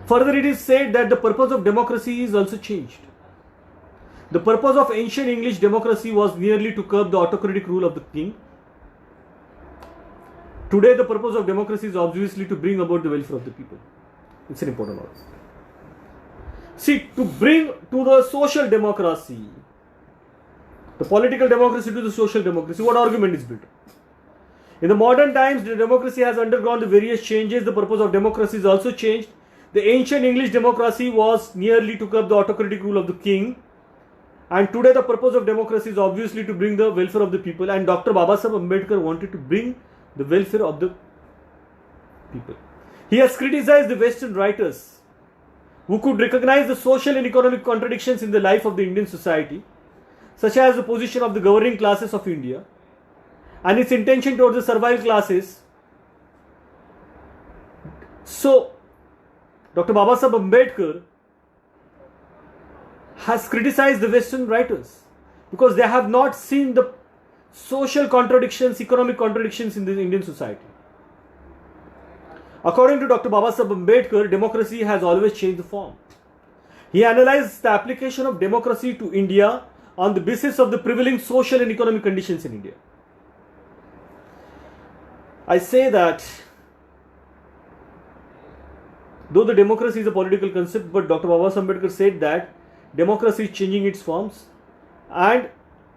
Further, it is said that the purpose of democracy is also changed. The purpose of ancient English democracy was merely to curb the autocratic rule of the king. Today, the purpose of democracy is obviously to bring about the welfare of the people. It's an important order. See, to bring to the social democracy, the political democracy to the social democracy, what argument is built? In the modern times, the democracy has undergone the various changes. The purpose of democracy is also changed. The ancient English democracy was nearly took up the autocratic rule of the king. And today the purpose of democracy is obviously to bring the welfare of the people. And Dr. Babasaheb Ambedkar wanted to bring the welfare of the people. He has criticized the Western writers who could recognize the social and economic contradictions in the life of the Indian society, such as the position of the governing classes of India and its intention towards the servile classes. So, Dr. Babasaheb Ambedkar has criticized the Western writers because they have not seen the social contradictions, economic contradictions in the Indian society. According to Dr. Babasaheb Ambedkar, democracy has always changed the form. He analyzed the application of democracy to India on the basis of the prevailing social and economic conditions in India. I say that though the democracy is a political concept, but Dr. Babasaheb Ambedkar said that democracy is changing its forms, and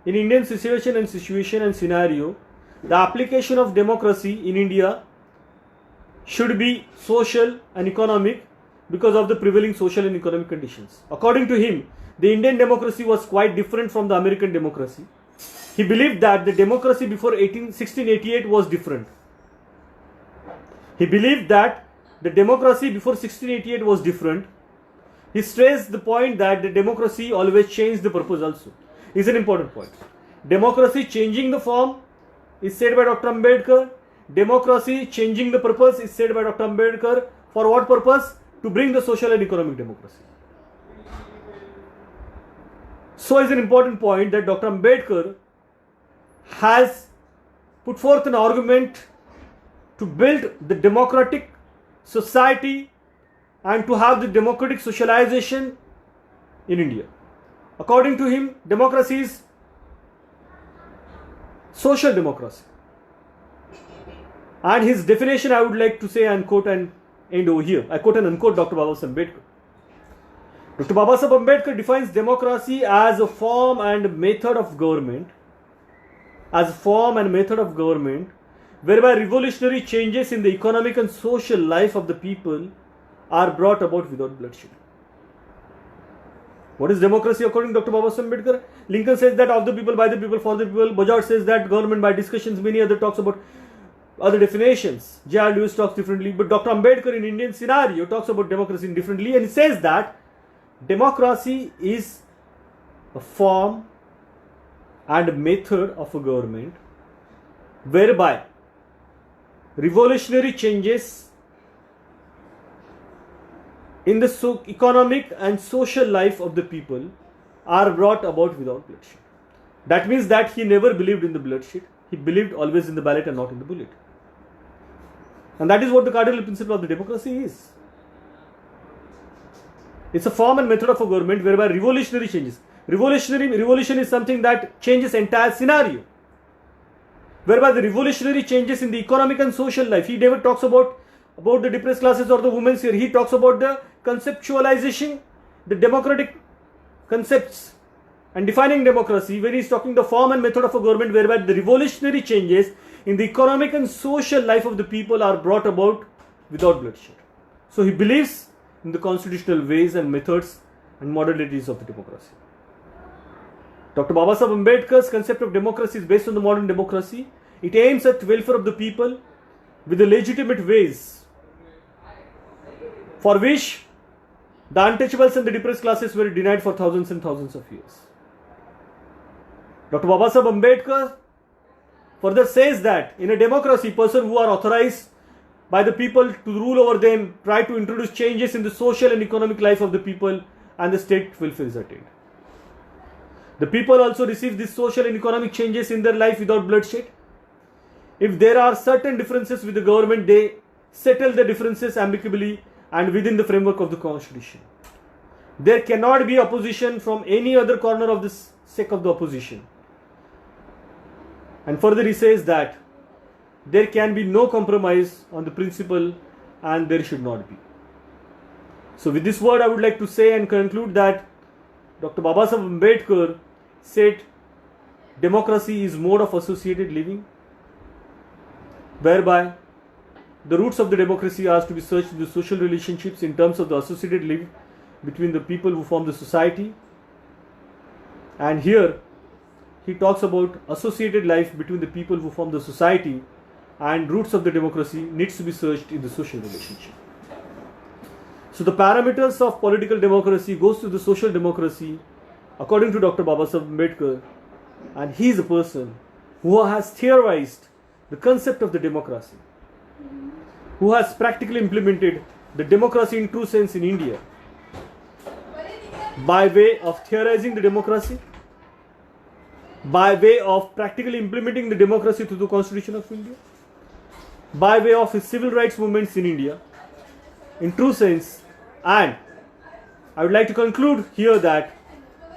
in Indian situation and scenario, the application of democracy in India should be social and economic because of the prevailing social and economic conditions. According to him, the Indian democracy was quite different from the American democracy. He believed that the democracy before 1688 was different. He believed that the democracy before 1688 was different. He stressed the point that the democracy always changed the purpose also. Is an important point. Democracy changing the form is said by Dr. Ambedkar. Democracy changing the purpose is said by Dr. Ambedkar. For what purpose? To bring the social and economic democracy. So is an important point that Dr. Ambedkar has put forth an argument to build the democratic society and to have the democratic socialization in India. According to him, democracy is social democracy. And his definition, I would like to say and quote and end over here. I quote and unquote Dr. Babasaheb Ambedkar. Dr. Babasaheb Ambedkar defines democracy as a form and method of government, whereby revolutionary changes in the economic and social life of the people are brought about without bloodshed. What is democracy according to Dr. Babasaheb Ambedkar? Lincoln says that of the people, by the people, for the people. Bajaj says that government by discussions. Many other talks about other definitions. J.R. Lewis talks differently. But Dr. Ambedkar in Indian scenario talks about democracy differently, and he says that democracy is a form and a method of a government whereby revolutionary changes in the economic and social life of the people are brought about without bloodshed. That means that he never believed in the bloodshed. He believed always in the ballot and not in the bullet. And that is what the cardinal principle of the democracy is. It's a form and method of a government whereby revolutionary changes. Revolution is something that changes entire scenario. Whereby the revolutionary changes in the economic and social life. He never talks about the depressed classes or the women's here. He talks about the conceptualization, the democratic concepts and defining democracy when he is talking the form and method of a government whereby the revolutionary changes in the economic and social life of the people are brought about without bloodshed. So he believes in the constitutional ways and methods and modalities of the democracy. Dr. Babasaheb Ambedkar's concept of democracy is based on the modern democracy. It aims at welfare of the people with the legitimate ways for which the untouchables and the depressed classes were denied for thousands and thousands of years. Dr. Babasaheb Ambedkar further says that in a democracy, persons who are authorized by the people to rule over them try to introduce changes in the social and economic life of the people, and the state welfare is attained. The people also receive these social and economic changes in their life without bloodshed. If there are certain differences with the government, they settle the differences amicably and within the framework of the constitution. There cannot be opposition from any other corner of the sake of the opposition. And further he says that there can be no compromise on the principle and there should not be. So with this word I would like to say and conclude that Dr. Babasaheb Ambedkar said democracy is mode of associated living whereby the roots of the democracy are to be searched in the social relationships in terms of the associated life between the people who form the society. And here he talks about associated life between the people who form the society, and roots of the democracy needs to be searched in the social relationship. So the parameters of political democracy goes to the social democracy according to Dr. Babasaheb Ambedkar, and he is a person who has theorized the concept of the democracy, who has practically implemented the democracy in true sense in India by way of theorizing the democracy, by way of practically implementing the democracy through the Constitution of India, by way of his civil rights movements in India in true sense. And I would like to conclude here that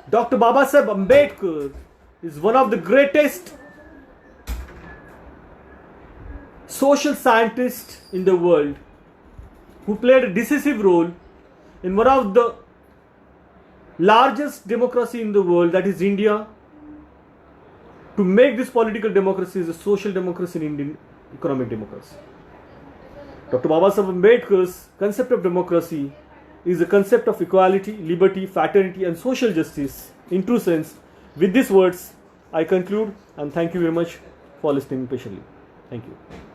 Dr. Babasaheb Ambedkar is one of the greatest social scientists in the world, who played a decisive role in one of the largest democracy in the world, that is India, to make this political democracy as a social democracy and Indian economic democracy. Dr. Babasaheb Ambedkar's concept of democracy is a concept of equality, liberty, fraternity and social justice in true sense. With these words, I conclude and thank you very much for listening patiently. Thank you.